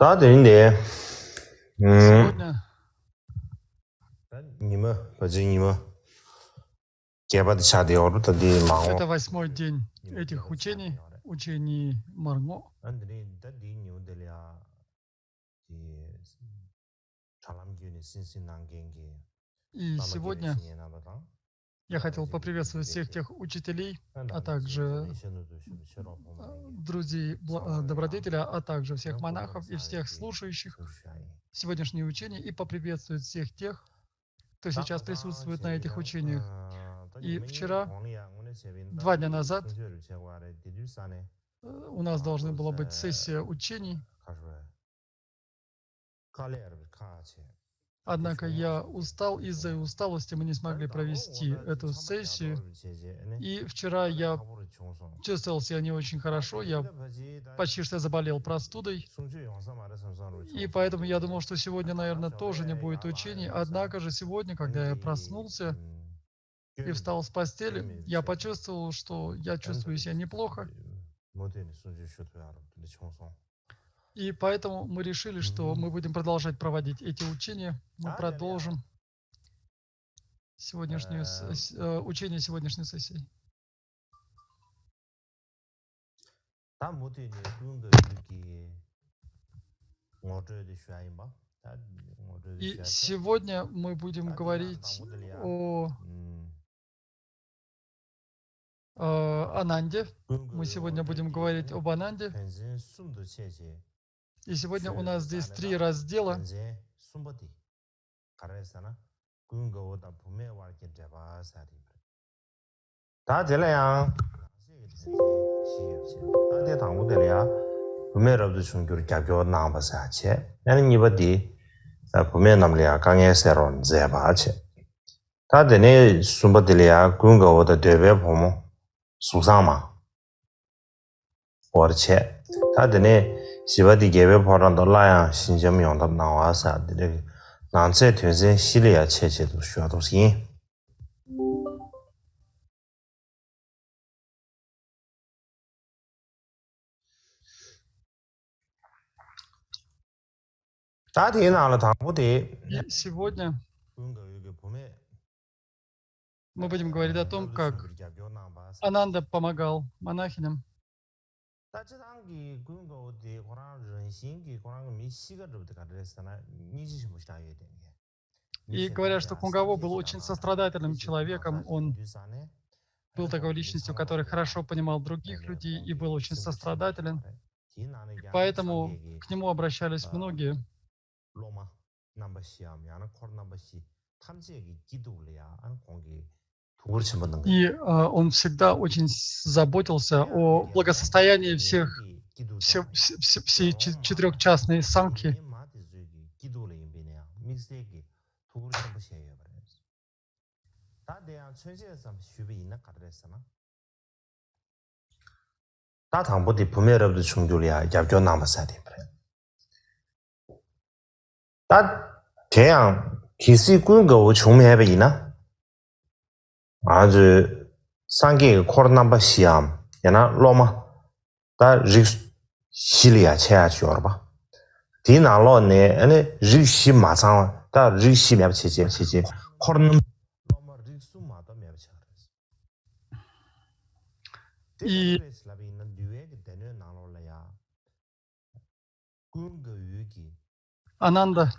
다들인데, Сегодня это 8-й день этих учений, учений Марго. И сегодня я хотел поприветствовать всех тех учителей, а также друзей добродетеля, а также всех монахов и всех слушающих сегодняшние учения и поприветствовать всех тех, кто сейчас присутствует на этих учениях. И вчера, 2 дня назад, у нас должна была быть сессия учений. Однако я устал, из-за усталости мы не смогли провести эту сессию. И вчера я чувствовал себя не очень хорошо, я почти что заболел простудой. И поэтому я думал, что сегодня, наверное, тоже не будет учений. Однако же сегодня, когда я проснулся и встал с постели, я почувствовал, что я чувствую себя неплохо. И поэтому мы решили, что мы будем продолжать проводить эти учения. Мы продолжим учение сегодняшней сессии. И сегодня мы будем говорить о Ананде. Мы сегодня будем говорить об Ананде. И сегодня у нас здесь 3 раздела. 시바디 개별 보란도 라야 신점 용답 나와서 드리 난체 퇴진 시리아 체제도 쉬어도시 다디나라 당부디. И сегодня мы будем говорить о том, как Ананда помогал монахиням. И говорят, что Кунгаво был очень сострадательным человеком. Он был такой личностью, который хорошо понимал других людей и был очень сострадателен. Поэтому к нему обращались многие. И он всегда очень заботился о благосостоянии всей 4-частной самхи. 다당부디 부메럽도 중졸이야 yap교 남아사디. 다 대양 기시 군거 중매해이나 아주 상계 코로나 시험 야나 로마 다 리시리아 체야죠 봐. 디나로네 아니 리시 마상 다 리시 맵체제 코로나 И Ананда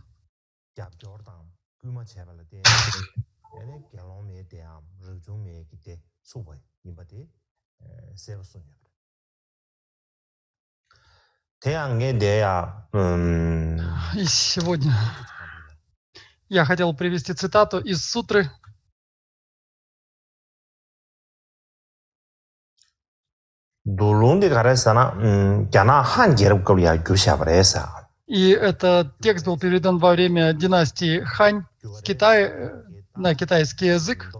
И сегодня я хотел привести цитату из сутры. И этот текст был переведен во время династии Хань в Китае на китайский язык.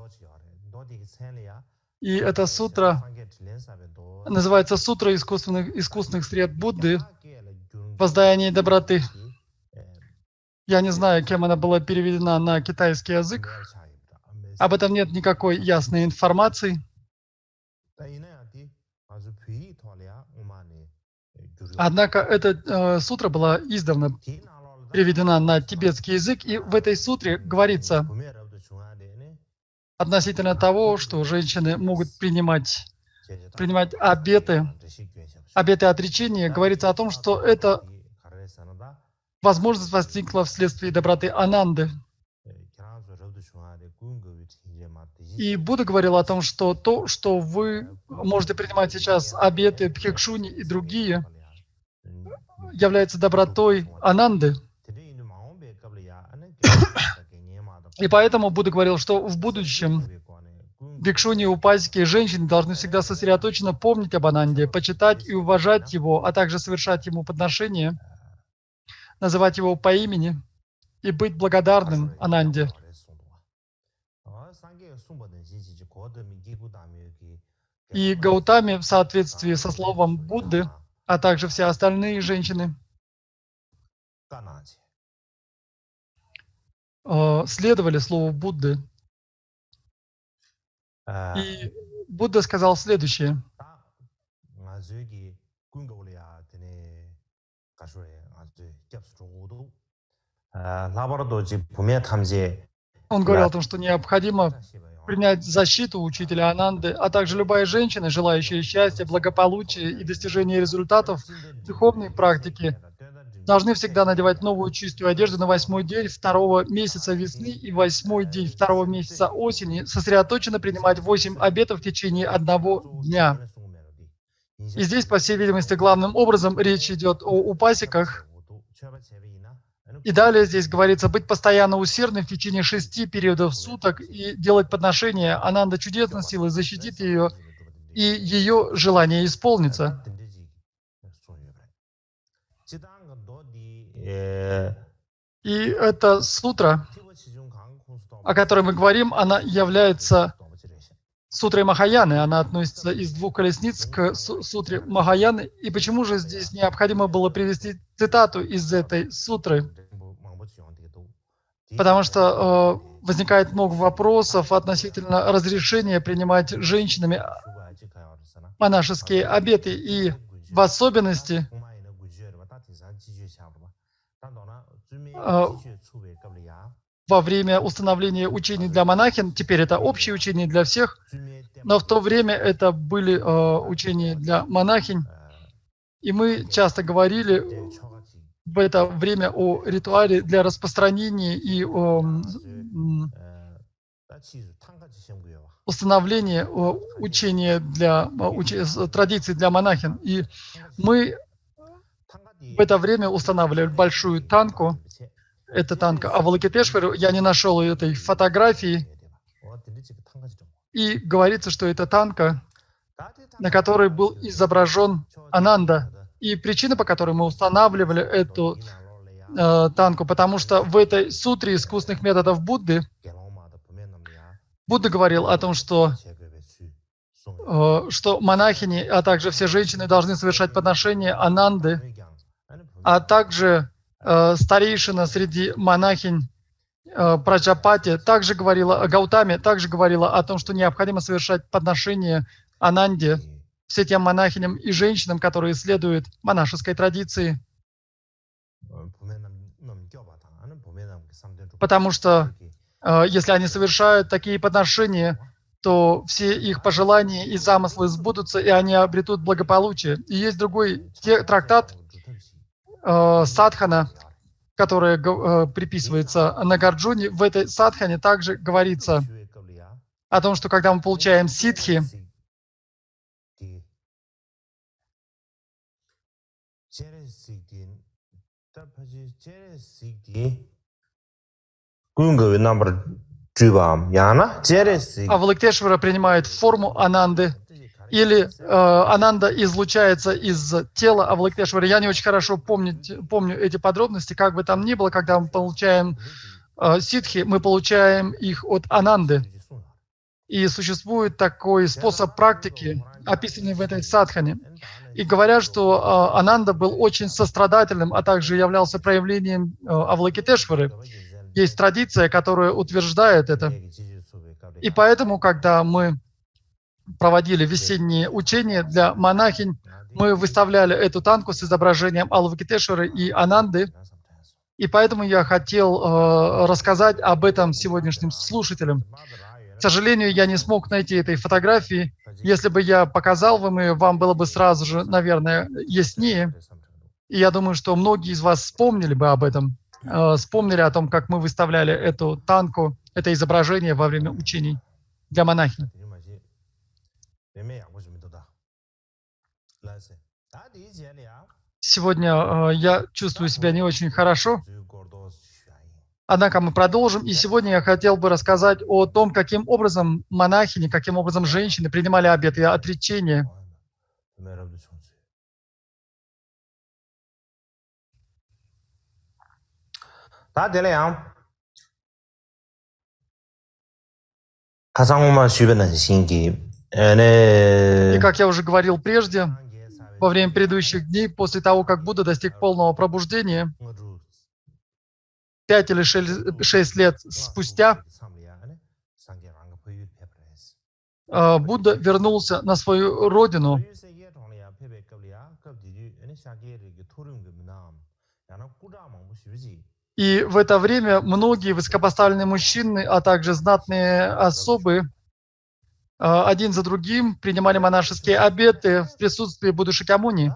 И эта сутра называется «Сутра искусственных сред Будды. Воздаяние доброты». Я не знаю, кем она была переведена на китайский язык. Об этом нет никакой ясной информации. Однако эта сутра была издавна переведена на тибетский язык, и в этой сутре говорится относительно того, что женщины могут принимать обеты отречения, говорится о том, что эта возможность возникла вследствие доброты Ананды. И Будда говорил о том, что то, что вы можете принимать сейчас обеты Бхикшуни и другие, является добротой Ананды. И поэтому Будда говорил, что в будущем бхикшуни, упасики и женщины должны всегда сосредоточенно помнить об Ананде, почитать и уважать его, а также совершать ему подношения, называть его по имени и быть благодарным Ананде. И Гаутами в соответствии со словом Будды, а также все остальные женщины, следовали слову Будды. И Будда сказал следующее. Он говорил о том, что необходимо принять защиту учителя Ананды, а также любая женщина, желающая счастья, благополучия и достижения результатов духовной практики, должны всегда надевать новую чистую одежду на 8-й день 2-го месяца весны и 8-й день 2-го месяца осени, сосредоточенно принимать 8 обетов в течение 1 дня. И здесь, по всей видимости, главным образом речь идет о упасиках. И далее здесь говорится быть постоянно усердным в течение 6 периодов суток и делать подношения. Ананда чудесной силой защитит ее, и ее желание исполнится. И эта сутра, о которой мы говорим, она является сутрой Махаяны. Она относится из 2 колесниц к сутре Махаяны. И почему же здесь необходимо было привести цитату из этой сутры? Потому что возникает много вопросов относительно разрешения принимать женщинами монашеские обеты. И в особенности во время установления учений для монахинь, теперь это общие учения для всех, но в то время это были учения для монахинь, и мы часто говорили в это время о ритуале для распространения и установления учения традиций для монахинь. И мы в это время устанавливали большую танку. Это танка Авалокитешвара. Я не нашел этой фотографии. И говорится, что это танка, на которой был изображен Ананда. И причина, по которой мы устанавливали эту танку, потому что в этой сутре искусственных методов Будды Будда говорил о том, что монахини, а также все женщины должны совершать подношения Ананды, а также старейшина среди монахинь Праджапати также говорила, Гаутами также говорила о том, что необходимо совершать подношения Ананде, все тем монахиням и женщинам, которые следуют монашеской традиции. Потому что если они совершают такие подношения, то все их пожелания и замыслы сбудутся, и они обретут благополучие. И есть другой трактат Садхана, которая приписывается Нагарджуне. В этой Садхане также говорится о том, что когда мы получаем ситхи, Авалокитешвара принимает форму Ананды, или Ананда излучается из тела Авалокитешвара. Я не очень хорошо помню эти подробности, как бы там ни было, когда мы получаем ситхи, мы получаем их от Ананды. И существует такой способ практики, описанный в этой садхане. И говорят, что Ананда был очень сострадательным, а также являлся проявлением Авалокитешвары. Есть традиция, которая утверждает это. И поэтому, когда мы проводили весенние учения для монахинь, мы выставляли эту танку с изображением Авалокитешвары и Ананды, и поэтому я хотел рассказать об этом сегодняшним слушателям. К сожалению, я не смог найти этой фотографии. Если бы я показал вам было бы сразу же, наверное, яснее. И я думаю, что многие из вас вспомнили бы об этом, вспомнили о том, как мы выставляли эту танку, это изображение во время учений для монахинь. Сегодня я чувствую себя не очень хорошо, однако мы продолжим. И сегодня я хотел бы рассказать о том, каким образом монахини, каким образом женщины принимали обет и отречение. И как я уже говорил прежде, во время предыдущих дней, после того, как Будда достиг полного пробуждения, 5 или 6 лет спустя, Будда вернулся на свою родину. И в это время многие высокопоставленные мужчины, а также знатные особы, один за другим принимали монашеские обеты в присутствии Будды Шакьямуни.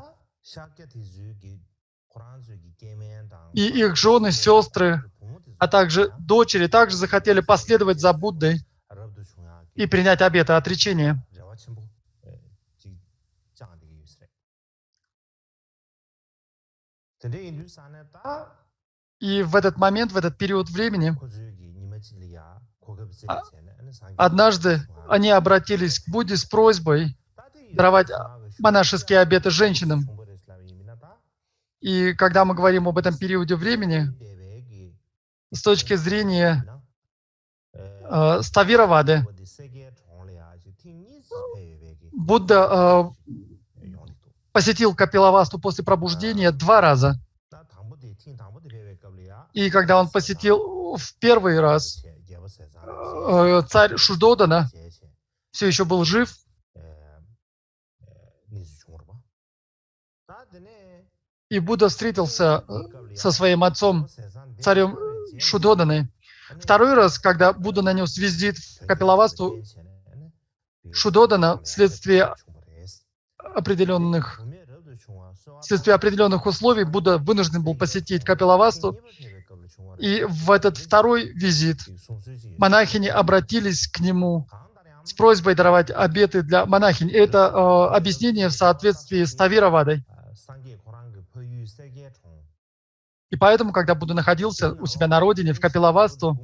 И их жены, сестры, а также дочери также захотели последовать за Буддой и принять обеты отречения. И в этот момент, в этот период времени, однажды они обратились к Будде с просьбой даровать монашеские обеты женщинам. И когда мы говорим об этом периоде времени, с точки зрения Ставиравады, Будда посетил Капилавасту после пробуждения 2 раза. И когда он посетил в первый раз, царь Шудодана все еще был жив. И Будда встретился со своим отцом, царем Шудоданы. Второй раз, когда Будда нанес визит в Капилавасту, Шудодана вследствие определенных условий Будда вынужден был посетить Капилавасту. И в этот второй визит монахини обратились к нему с просьбой даровать обеты для монахинь. Это объяснение в соответствии с Ставиравадой. И поэтому, когда Будда находился у себя на родине, в Капилавасту,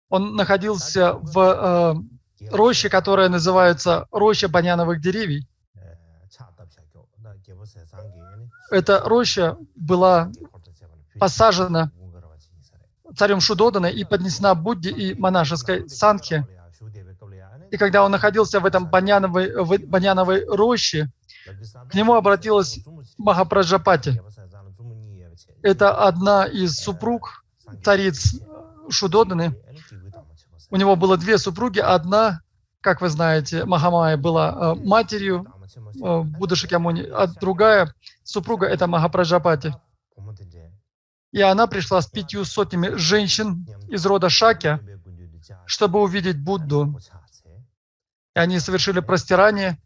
он находился в роще, которая называется роща баняновых деревьев. Эта роща была посажена царем Шудодана и поднесена Будде и монашеской санхе. И когда он находился в этом баняновой роще, к нему обратилась Махапраджапати. Это одна из супруг цариц Шудоданы. У него было 2 супруги. Одна, как вы знаете, Махамая была матерью Будды Шакьямуни, а другая супруга — это Махапраджапати. И она пришла с 500 женщин из рода Шакья, чтобы увидеть Будду. И они совершили простирание.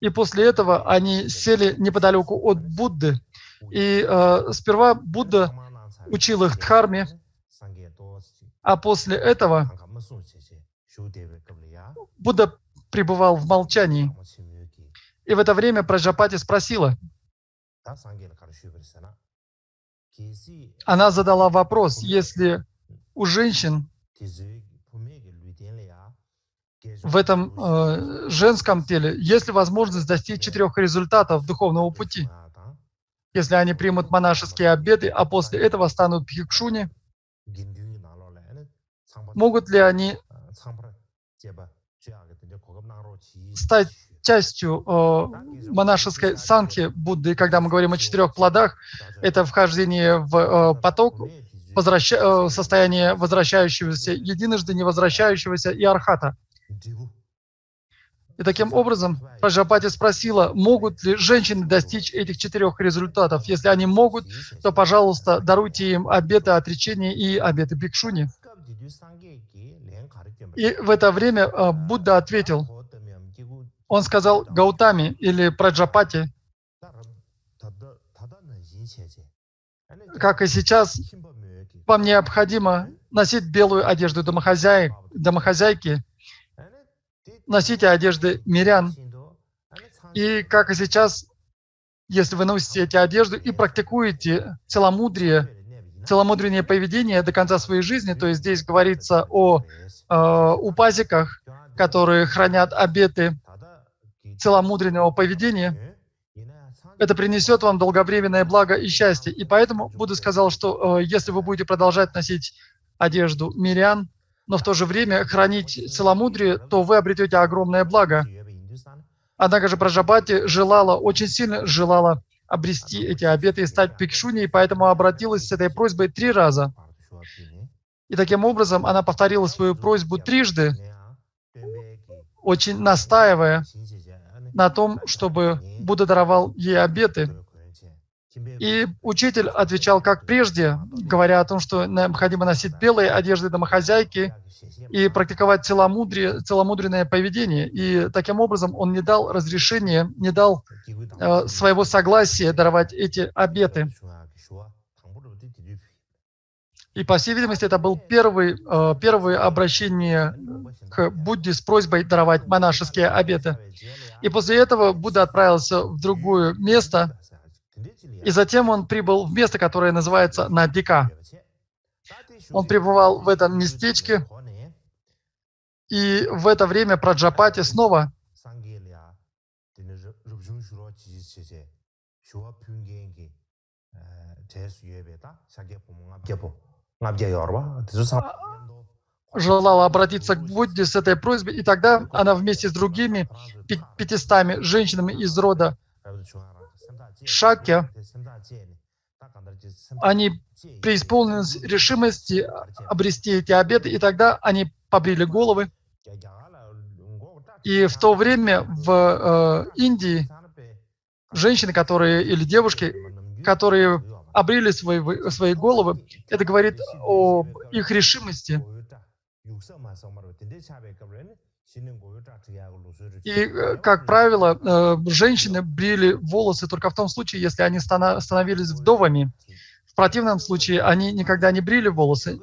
И после этого они сели неподалеку от Будды. И сперва Будда учил их дхарме, а после этого Будда пребывал в молчании. И в это время Праджапати спросила. Она задала вопрос, если у женщин в этом женском теле есть ли возможность достичь 4 результатов духовного пути, если они примут монашеские обеты, а после этого станут бхикшуни, могут ли они стать частью монашеской санхи Будды? И когда мы говорим о 4 плодах, это вхождение в поток, состояние возвращающегося, единожды не возвращающегося и архата. И таким образом Праджапати спросила, могут ли женщины достичь этих 4 результатов. Если они могут, то, пожалуйста, даруйте им обеты отречения и обеты бикшуни. И в это время Будда ответил, он сказал Гаутами или Праджапати, как и сейчас, вам необходимо носить белую одежду домохозяйки, носите одежды мирян. И как и сейчас, если вы носите эти одежды и практикуете целомудренное поведение до конца своей жизни, то есть здесь говорится о упазиках, которые хранят обеты целомудренного поведения, это принесет вам долговременное благо и счастье. И поэтому Будда сказал, что если вы будете продолжать носить одежду мирян, но в то же время хранить целомудрие, то вы обретете огромное благо. Однако же Праджапати очень сильно желала обрести эти обеты и стать бикшуни, и поэтому обратилась с этой просьбой 3 раза. И таким образом она повторила свою просьбу трижды, очень настаивая на том, чтобы Будда даровал ей обеты. И учитель отвечал как прежде, говоря о том, что необходимо носить белые одежды домохозяйки и практиковать целомудренное поведение. И таким образом он не дал разрешения, не дал своего согласия даровать эти обеты. И, по всей видимости, это был первое обращение к Будде с просьбой даровать монашеские обеты. И после этого Будда отправился в другое место, и затем он прибыл в место, которое называется Надика. Он пребывал в этом местечке, и в это время Праджапати снова желала обратиться к Будде с этой просьбой, и тогда она вместе с другими 500 женщинами из рода Шакья, они преисполнились решимости обрести эти обеты, и тогда они побрили головы. И в то время в Индии женщины, или девушки, которые обрили свои головы, это говорит об их решимости. И, как правило, женщины брили волосы только в том случае, если они становились вдовами. В противном случае они никогда не брили волосы.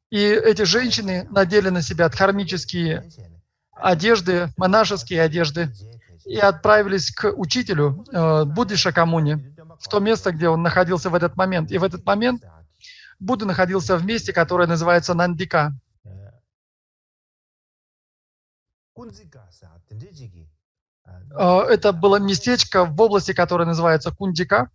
И эти женщины надели на себя дхармические одежды, монашеские одежды, и отправились к учителю Будде Шакьямуни, в то место, где он находился в этот момент. И в этот момент Будда находился в месте, которое называется Нандика. Это было местечко в области, которое называется Кундика.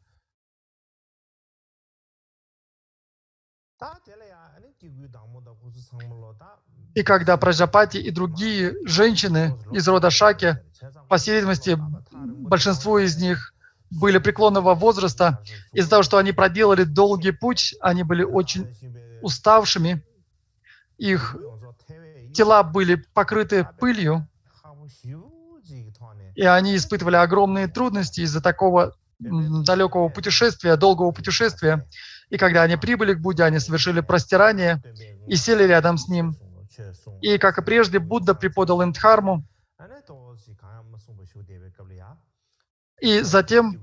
И когда Праджапати и другие женщины из рода Шаки, по всей видимости, большинство из них были преклонного возраста, из-за того, что они проделали долгий путь, они были очень уставшими, их тела были покрыты пылью, и они испытывали огромные трудности из-за такого далекого путешествия, долгого путешествия. И когда они прибыли к Будде, они совершили простирание и сели рядом с ним. И, как и прежде, Будда преподал им дхарму, и затем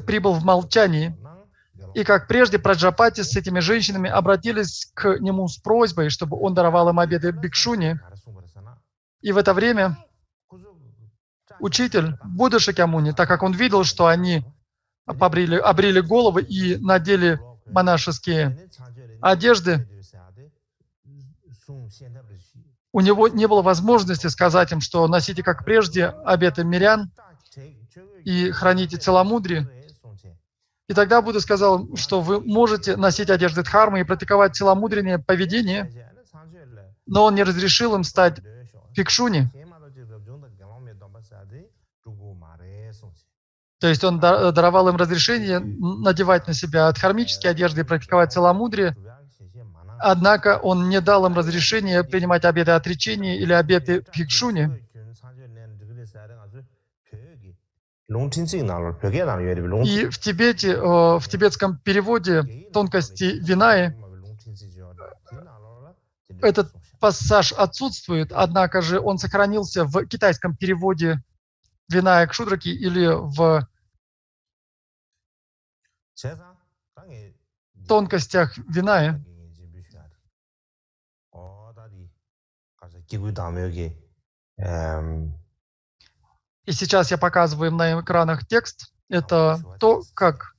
прибыл в молчании. И, как прежде, Праджапати с этими женщинами обратились к нему с просьбой, чтобы он даровал им обеты бикшуни. И в это время учитель Будда Шакьямуни, так как он видел, что они обрили головы и надели монашеские одежды, у него не было возможности сказать им, что носите, как прежде, обеты мирян и храните целомудрие. И тогда Будда сказал, что вы можете носить одежды дхармы и практиковать целомудренное поведение, но он не разрешил им стать бикшуни. То есть он даровал им разрешение надевать на себя дхармические одежды и практиковать целомудрие, Однако он не дал им разрешения принимать обеты отречения или обеты бхикшуни. И в Тибете, в тибетском переводе тонкости Винаи этот пассаж отсутствует, однако же он сохранился в китайском переводе Виная Кшудраки или в тонкостях Винаи. И сейчас я показываю им на экранах текст. Это то, как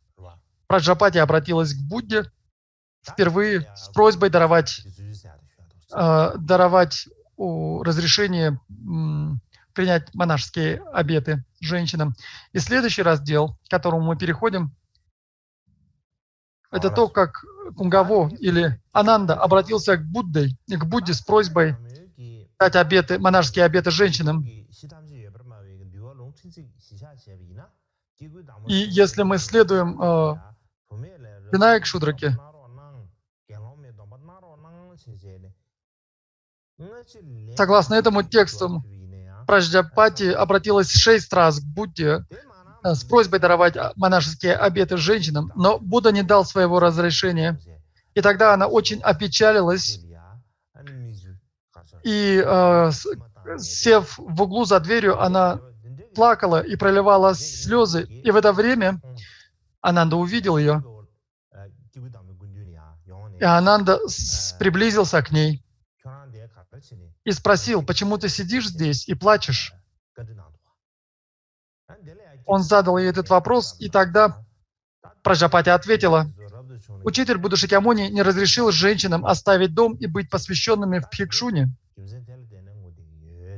Праджапати обратилась к Будде впервые с просьбой даровать разрешение принять монашеские обеты женщинам. И следующий раздел, к которому мы переходим, это то, как Кунгаво или Ананда обратился к Будде с просьбой дать обеты, монашеские обеты женщинам. И если мы следуем Винaya Кшудраке, согласно этому тексту, Праджапати обратилась 6 раз к Будде с просьбой даровать монашеские обеты женщинам, но Будда не дал своего разрешения. И тогда она очень опечалилась и, сев в углу за дверью, она плакала и проливала слезы. И в это время Ананда увидел ее. И Ананда приблизился к ней и спросил: «Почему ты сидишь здесь и плачешь?» Он задал ей этот вопрос, и тогда Праджапати ответила: «Учитель Будда Шакьямуни не разрешил женщинам оставить дом и быть посвященными в бхикшуни.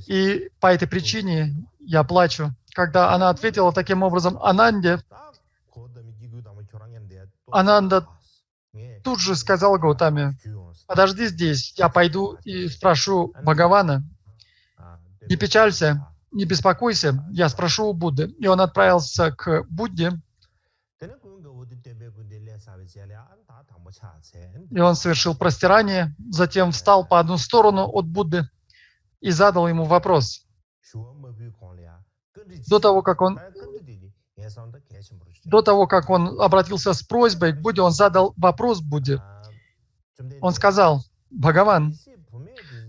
И по этой причине я плачу». Когда она ответила таким образом Ананде, Ананда тут же сказал Гаутаме: «Подожди здесь, я пойду и спрошу Бхагавана. Не печалься, не беспокойся, я спрошу у Будды». И он отправился к Будде, и он совершил простирание, затем встал по одну сторону от Будды и задал ему вопрос. До того, как он обратился с просьбой к Будде, он задал вопрос Будде. Он сказал: «Бхагаван,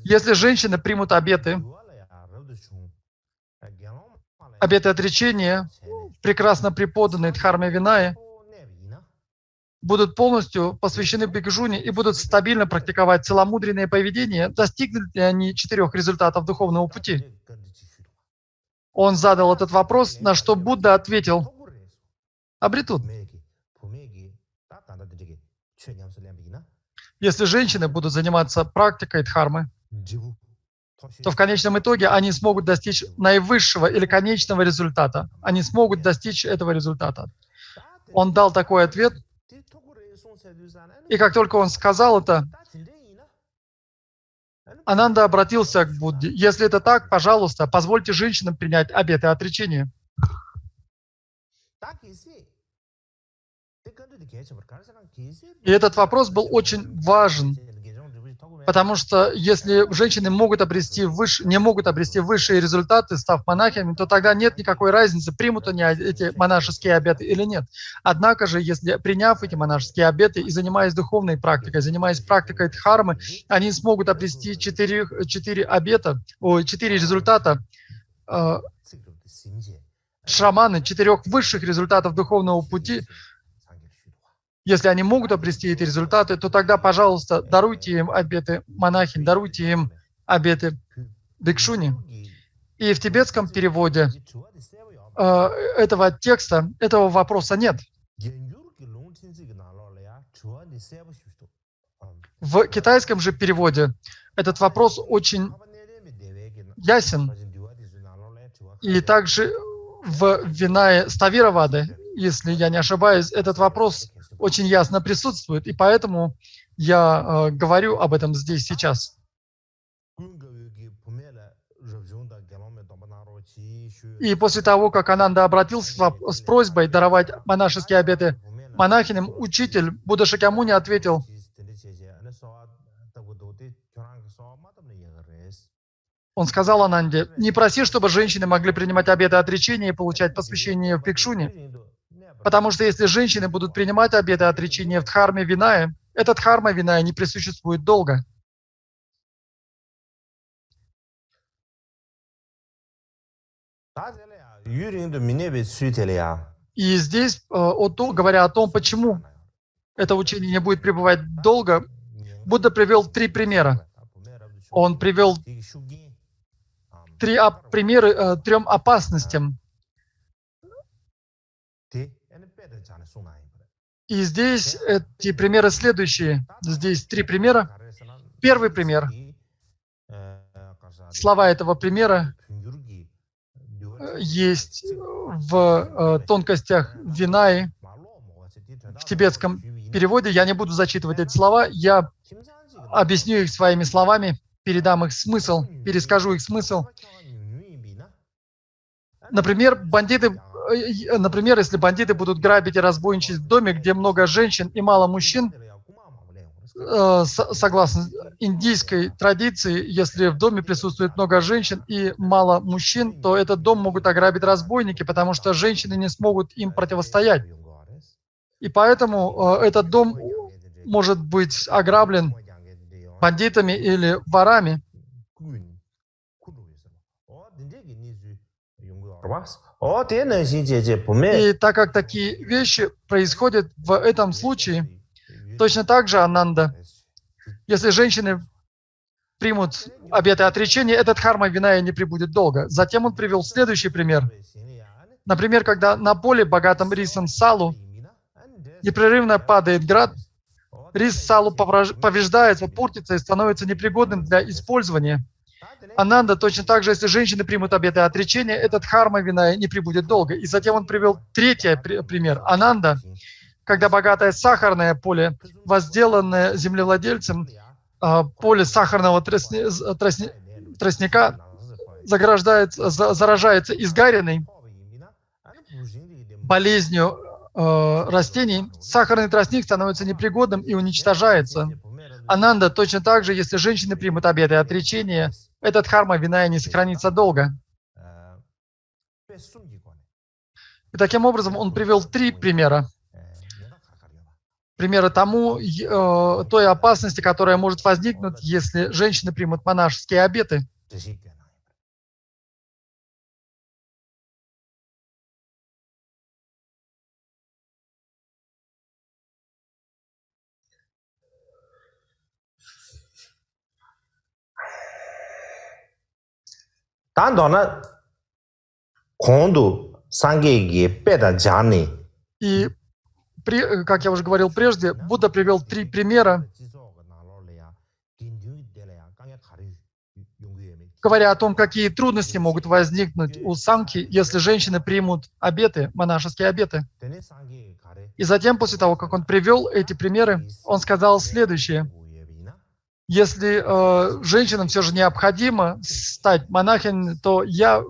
если женщины примут обеты отречения, прекрасно преподанные Дхарме Винае, будут полностью посвящены бхикшуни и будут стабильно практиковать целомудренное поведение, достигнут ли они 4 результатов духовного пути?» Он задал этот вопрос, на что Будда ответил: «Обретут. Если женщины будут заниматься практикой дхармы, то в конечном итоге они смогут достичь наивысшего или конечного результата. Они смогут достичь этого результата». Он дал такой ответ, и как только он сказал это, Ананда обратился к Будде: «Если это так, пожалуйста, позвольте женщинам принять обеты отречения». И этот вопрос был очень важен, потому что если женщины не могут обрести высшие результаты, став монахами, то тогда нет никакой разницы, примут они эти монашеские обеты или нет. Однако же, если приняв эти монашеские обеты и занимаясь духовной практикой, занимаясь практикой дхармы, они смогут обрести 4 результата шраманы, 4 высших результатов духовного пути. Если они могут обрести эти результаты, то тогда, пожалуйста, даруйте им обеты монахинь, даруйте им обеты бхикшуни. И в тибетском переводе этого текста, этого вопроса нет. В китайском же переводе этот вопрос очень ясен. И также в Винае Ставиравады, если я не ошибаюсь, этот вопрос очень ясно присутствует, и поэтому я говорю об этом здесь сейчас. И после того, как Ананда обратился с просьбой даровать монашеские обеты монахиням, учитель Будда Шакьямуни ответил: Он сказал Ананде: «Не проси, чтобы женщины могли принимать обеты отречения и получать посвящение в Бхикшуни, потому что если женщины будут принимать обеты отречения в Дхарме Виная, этот Дхарма Виная не присуществует долго». И здесь, говоря о том, почему это учение не будет пребывать долго, Будда привел 3 примера. Он привел 3 примеры 3 опасностям. И здесь эти примеры следующие. Здесь 3 примера. Первый пример. Слова этого примера есть в тонкостях Винаи, в тибетском переводе. Я не буду зачитывать эти слова, я объясню их своими словами, передам их смысл, перескажу их смысл. Например, если бандиты будут грабить и разбойничать в доме, где много женщин и мало мужчин, согласно индийской традиции, если в доме присутствует много женщин и мало мужчин, то этот дом могут ограбить разбойники, потому что женщины не смогут им противостоять. И поэтому этот дом может быть ограблен бандитами или ворами. И так как такие вещи происходят в этом случае, точно так же, Ананда, если женщины примут обеты отречения, этот Дхарма Виная не пребудет долго. Затем он привел следующий пример. Например, когда на поле, богатом рисом салу, непрерывно падает град, рис салу повреждается, портится и становится непригодным для использования. Ананда, точно так же, если женщины примут обеты отречения, этот Дхарма Виная не пребудет долго. И затем он привел третий пример. Ананда, когда богатое сахарное поле, возделанное землевладельцем, поле сахарного тростника заражается изгаренной болезнью растений, сахарный тростник становится непригодным и уничтожается. Ананда, точно так же, если женщины примут обеты отречения, этот Дхарма Виная не сохранится долго. И таким образом он привел 3 примера. Примеры той опасности, которая может возникнуть, если женщины примут монашеские обеты. И, как я уже говорил прежде, Будда привел 3 примера, говоря о том, какие трудности могут возникнуть у санки, если женщины примут обеты, монашеские обеты. И затем, после того, как он привел эти примеры, он сказал следующее. Если женщинам все же необходимо стать монахиней, то я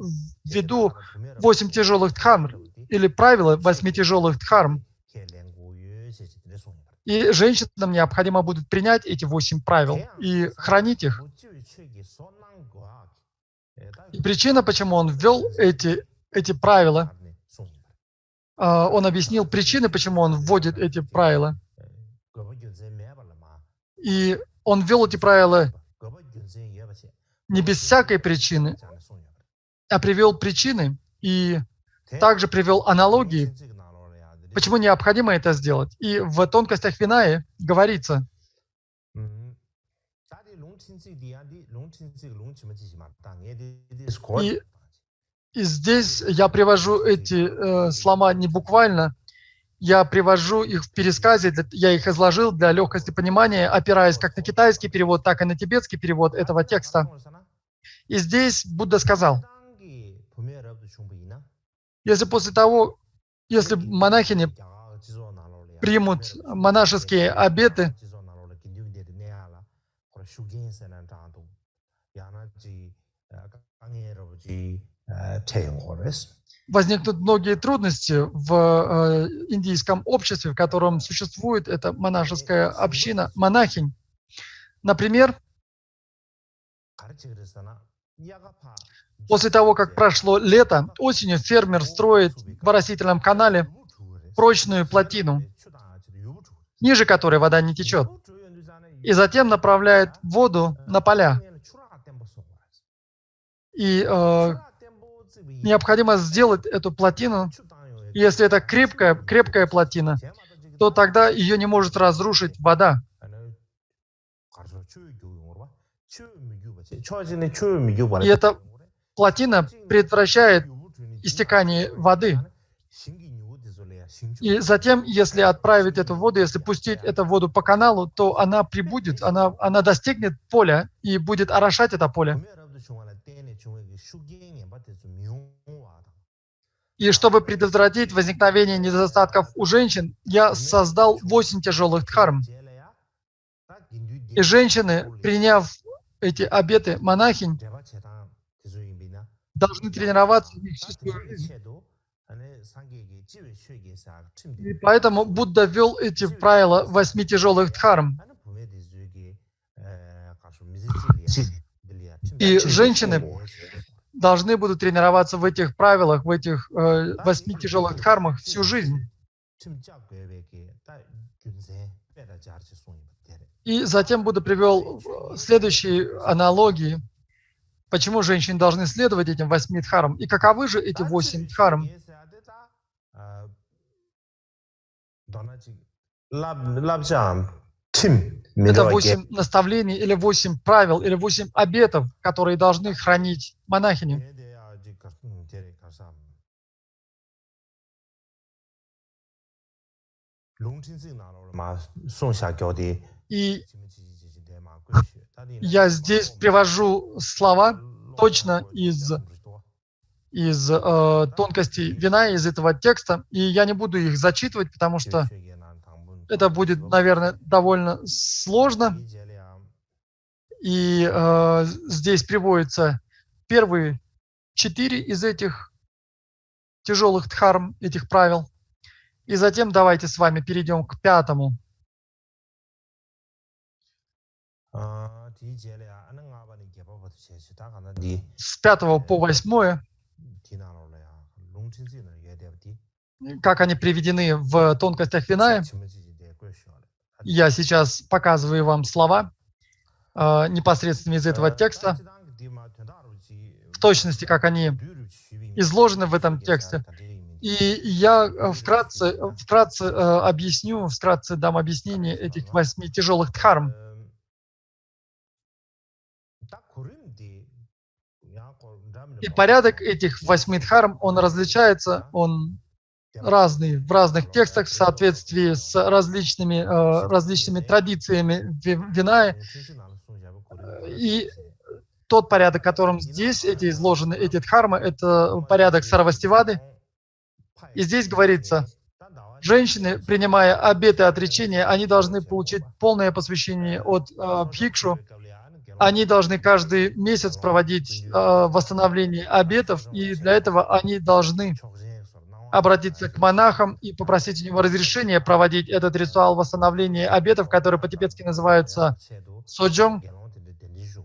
введу 8 тяжелых дхарм, или правила 8 тяжелых дхарм. И женщинам необходимо будет принять эти 8 правил и хранить их. И причина, почему он ввел эти правила, он объяснил причины, почему он вводит эти правила. И он ввел эти правила не без всякой причины, а привел причины и также привел аналогии, почему необходимо это сделать. И в тонкостях Винаи говорится, и здесь я привожу эти слова не буквально, я привожу их в пересказе, я их изложил для легкости понимания, опираясь как на китайский перевод, так и на тибетский перевод этого текста. И здесь Будда сказал, если монахини примут монашеские обеты, возникнут многие трудности в индийском обществе, в котором существует эта монашеская община, монахинь. Например, После того, как прошло лето, осенью фермер строит в оросительном канале прочную плотину, ниже которой вода не течет, и затем направляет воду на поля. И необходимо сделать эту плотину. Если это крепкая плотина, то тогда ее не может разрушить вода. И эта плотина предотвращает истекание воды. И затем, если отправить эту воду, если пустить эту воду по каналу, то она прибудет, она достигнет поля и будет орошать это поле. И чтобы предотвратить возникновение недостатков у женщин, я создал 8 тяжелых дхарм. И женщины, приняв эти обеты монахинь, должны тренироваться в них всю свою жизнь. И поэтому Будда ввел эти правила 8 тяжелых дхарм. И женщины должны будут тренироваться в этих правилах, в этих 8 тяжелых дхармах всю жизнь. И затем Будда привел следующие аналогии, почему женщины должны следовать этим 8 дхармам. И каковы же эти 8 дхарм? Это 8 наставлений, или 8 правил, или 8 обетов, которые должны хранить монахини. И я здесь привожу слова точно из тонкостей вина, из этого текста, и я не буду их зачитывать, потому что это будет, наверное, довольно сложно. И здесь приводятся первые 4 из этих тяжелых дхарм, этих правил. И затем давайте с вами перейдем к 5-му. С 5 по 8, как они приведены в тонкостях вина. Я сейчас показываю вам слова непосредственно из этого текста, в точности, как они изложены в этом тексте. И я вкратце объясню, вкратце дам объяснение этих 8 тяжелых дхарм. И порядок этих 8 дхарм, он различается, он разный в разных текстах в соответствии с различными традициями вина. И тот порядок, которым здесь изложены эти дхармы, это порядок Сарвастивады. И здесь говорится, женщины, принимая обеты отречения, они должны получить полное посвящение от бхикшу. Они должны каждый месяц проводить восстановление обетов, и для этого они должны обратиться к монахам и попросить у него разрешения проводить этот ритуал восстановления обетов, который по-тибетски называется соджонг.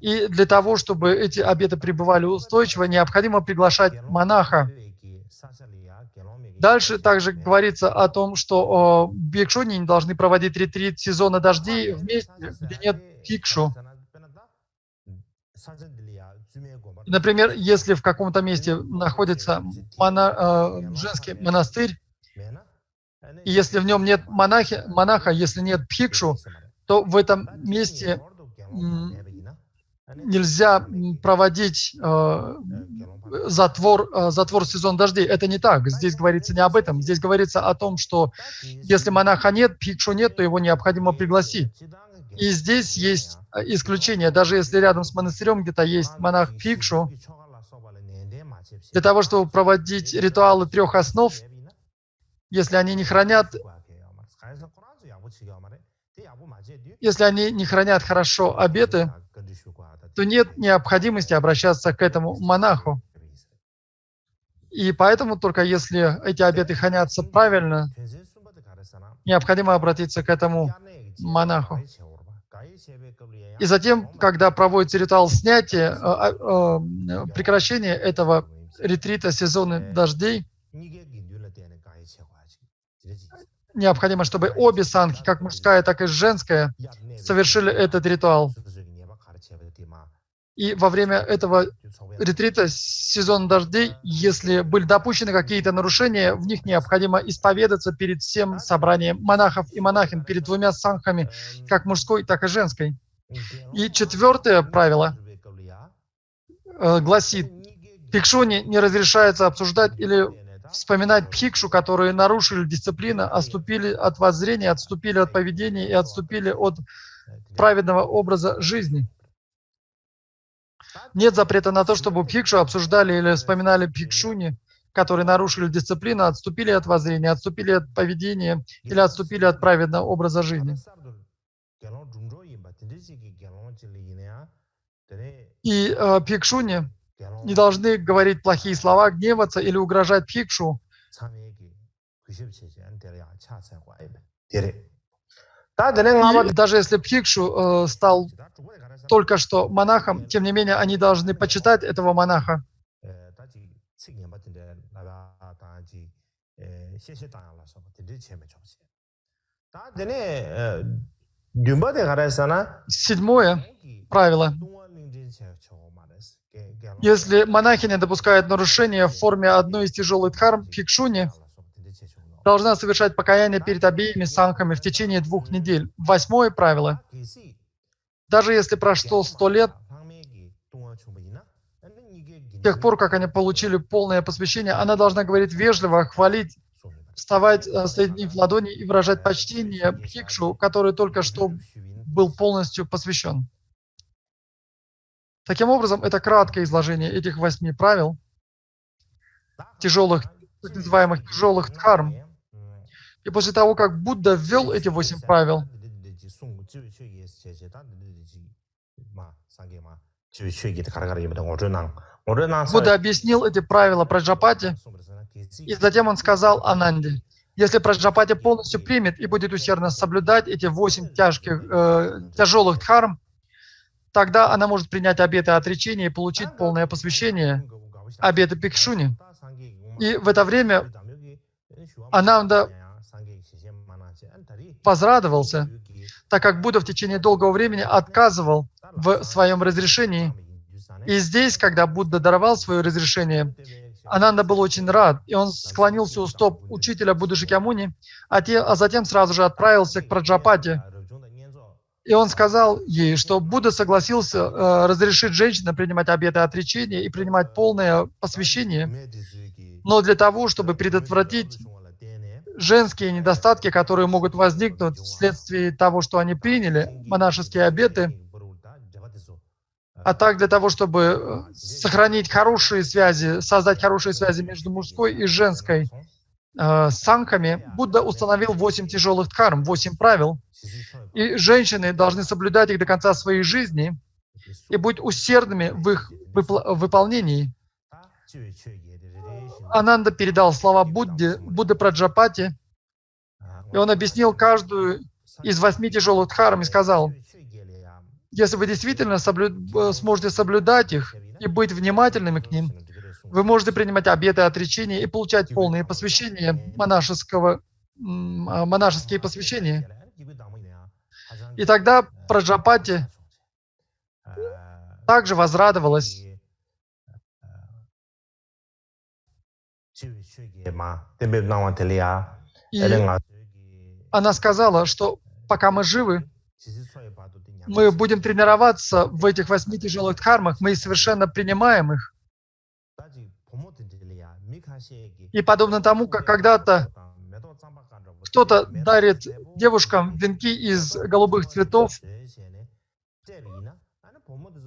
И для того, чтобы эти обеты пребывали устойчиво, необходимо приглашать монаха. Дальше также говорится о том, что бхикшуни не должны проводить ретрит сезона дождей в месте, где нет бхикшу. Например, если в каком-то месте находится женский монастырь, и если в нем нет монаха, если нет бхикшу, то в этом месте нельзя проводить затвор сезон дождей. Это не так. Здесь говорится не об этом. Здесь говорится о том, что если монаха нет, бхикшу нет, то его необходимо пригласить. И здесь есть исключение. Даже если рядом с монастырем где-то есть монах бхикшу, для того, чтобы проводить ритуалы 3 основ, если они не хранят хорошо обеты, то нет необходимости обращаться к этому монаху. И поэтому только если эти обеты хранятся правильно, необходимо обратиться к этому монаху. И затем, когда проводится ритуал снятия, прекращения этого ретрита сезона дождей, необходимо, чтобы обе сангхи, как мужская, так и женская, совершили этот ритуал. И во время этого ретрита сезона дождей, если были допущены какие-то нарушения, в них необходимо исповедаться перед всем собранием монахов и монахинь, перед двумя сангхами, как мужской, так и женской. И четвертое правило гласит, бхикшуни не разрешается обсуждать или вспоминать бхикшу, которые нарушили дисциплину, отступили от воззрения, отступили от поведения и отступили от праведного образа жизни. Нет запрета на то, чтобы бхикшу обсуждали или вспоминали бхикшуни, которые нарушили дисциплину, отступили от воззрения, отступили от поведения или отступили от праведного образа жизни. И бхикшуни не должны говорить плохие слова, гневаться или угрожать бхикшу. И даже если бхикшу стал только что монахом, тем не менее, они должны почитать этого монаха. Седьмое правило. Если монахиня допускает нарушение в форме одной из тяжелых дхарм, бхикшуни должна совершать покаяние перед обеими сангхами в течение 2 недель. 8 правило. Даже если прошло 100 лет, с тех пор, как они получили полное посвящение, она должна говорить вежливо, хвалить, вставать, соединив ладони и выражать почтение бхикшу, который только что был полностью посвящен. Таким образом, это краткое изложение этих 8 правил, тяжелых, так называемых тяжелых дхарм. И после того, как Будда ввел эти 8 правил, Будда объяснил эти правила Праджапати, и затем он сказал Ананде, если Праджапати полностью примет и будет усердно соблюдать эти 8 тяжелых дхарм, тогда она может принять обеты отречения и получить полное посвящение, обеты бхикшуни. И в это время Ананда возрадовался, так как Будда в течение долгого времени отказывал в своем разрешении. И здесь, когда Будда даровал свое разрешение, Ананда был очень рад, и он склонился у стоп учителя Будды Шакьямуни, а затем сразу же отправился к Праджапати. И он сказал ей, что Будда согласился разрешить женщинам принимать обеты отречения и принимать полное посвящение, но для того, чтобы предотвратить женские недостатки, которые могут возникнуть вследствие того, что они приняли монашеские обеты, а также для того, чтобы сохранить хорошие связи, создать хорошие связи между мужской и женской сангхами, Будда установил 8 тяжелых дхарм, 8 правил. И женщины должны соблюдать их до конца своей жизни и быть усердными в их выполнении. Ананда передал слова Будде Праджапати, и он объяснил каждую из 8 тяжелых дхарм и сказал, если вы действительно сможете соблюдать их и быть внимательными к ним, вы можете принимать обеты отречения и получать полные посвящения, монашеские посвящения. И тогда Праджапати также возрадовалась. И она сказала, что пока мы живы, мы будем тренироваться в этих 8 тяжелых дхармах, мы совершенно принимаем их. И подобно тому, как когда-то кто-то дарит девушкам венки из голубых цветов,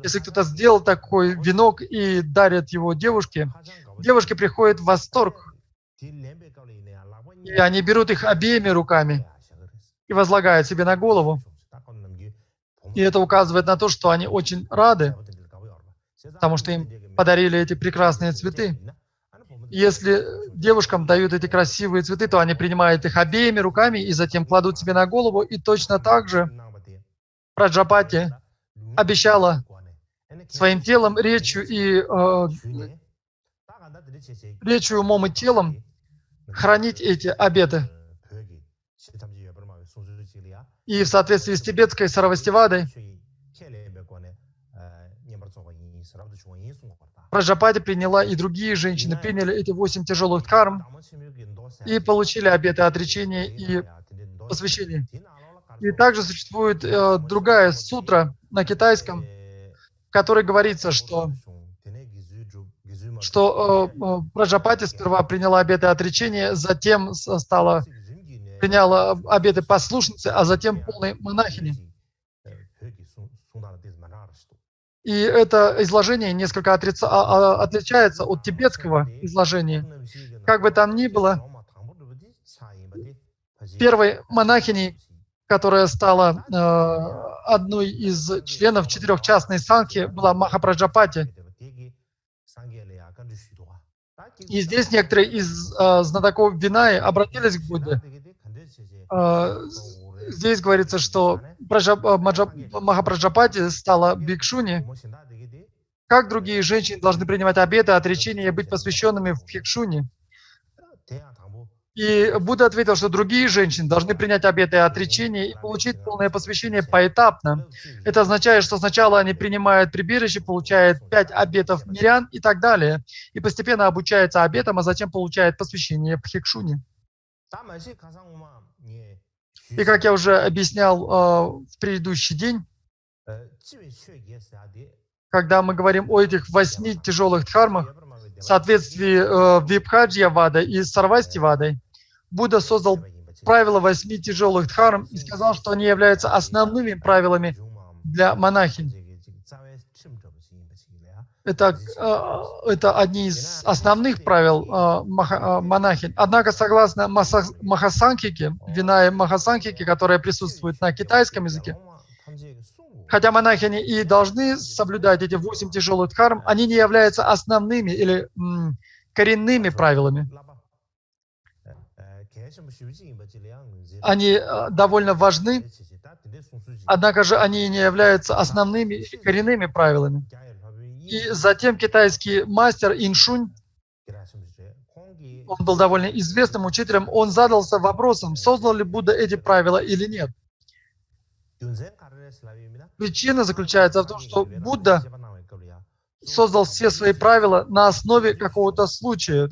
если кто-то сделал такой венок и дарит его девушке, девушки приходят в восторг, и они берут их обеими руками и возлагают себе на голову. И это указывает на то, что они очень рады, потому что им подарили эти прекрасные цветы. Если девушкам дают эти красивые цветы, то они принимают их обеими руками и затем кладут себе на голову. И точно так же Праджапати обещала своим телом, речью и речью, умом и телом хранить эти обеты. И в соответствии с тибетской Саравастивадой, Праджапати приняла, и другие женщины приняли эти 8 тяжелых дхарм и получили обеты отречения и посвящения. И также существует другая сутра на китайском, в которой говорится, что Праджапати сперва приняла обеты отречения, затем приняла обеты послушницы, а затем полной монахини. И это изложение несколько отличается от тибетского изложения. Как бы там ни было, первой монахиней, которая стала одной из членов четырехчастной санхи, была Махапраджапати. И здесь некоторые из знатоков Винаи обратились к Будде. Здесь говорится, что Махапраджапати стала бхикшуни. Как другие женщины должны принимать обеты, отречения и быть посвященными в бхикшуни? И Будда ответил, что другие женщины должны принять обеты и отречения и получить полное посвящение поэтапно. Это означает, что сначала они принимают прибежище, получают 5 обетов мирян и так далее, и постепенно обучаются обетам, а затем получают посвящение бхикшуни. И как я уже объяснял в предыдущий день, когда мы говорим о этих 8 тяжелых дхармах, в соответствии Випхаджья-вадой и Сарвасти-вадой, Будда создал правила 8 тяжелых дхарм и сказал, что они являются основными правилами для монахинь. Это одни из основных правил монахинь. Однако, согласно Махасанхике, Винае Махасанхике, которая присутствует на китайском языке, хотя монахини и должны соблюдать эти 8 тяжелых дхарм, они не являются основными или коренными правилами. Они довольно важны, однако же они не являются основными или коренными правилами. И затем китайский мастер Иншунь, он был довольно известным учителем, он задался вопросом, создал ли Будда эти правила или нет. Причина заключается в том, что Будда создал все свои правила на основе какого-то случая.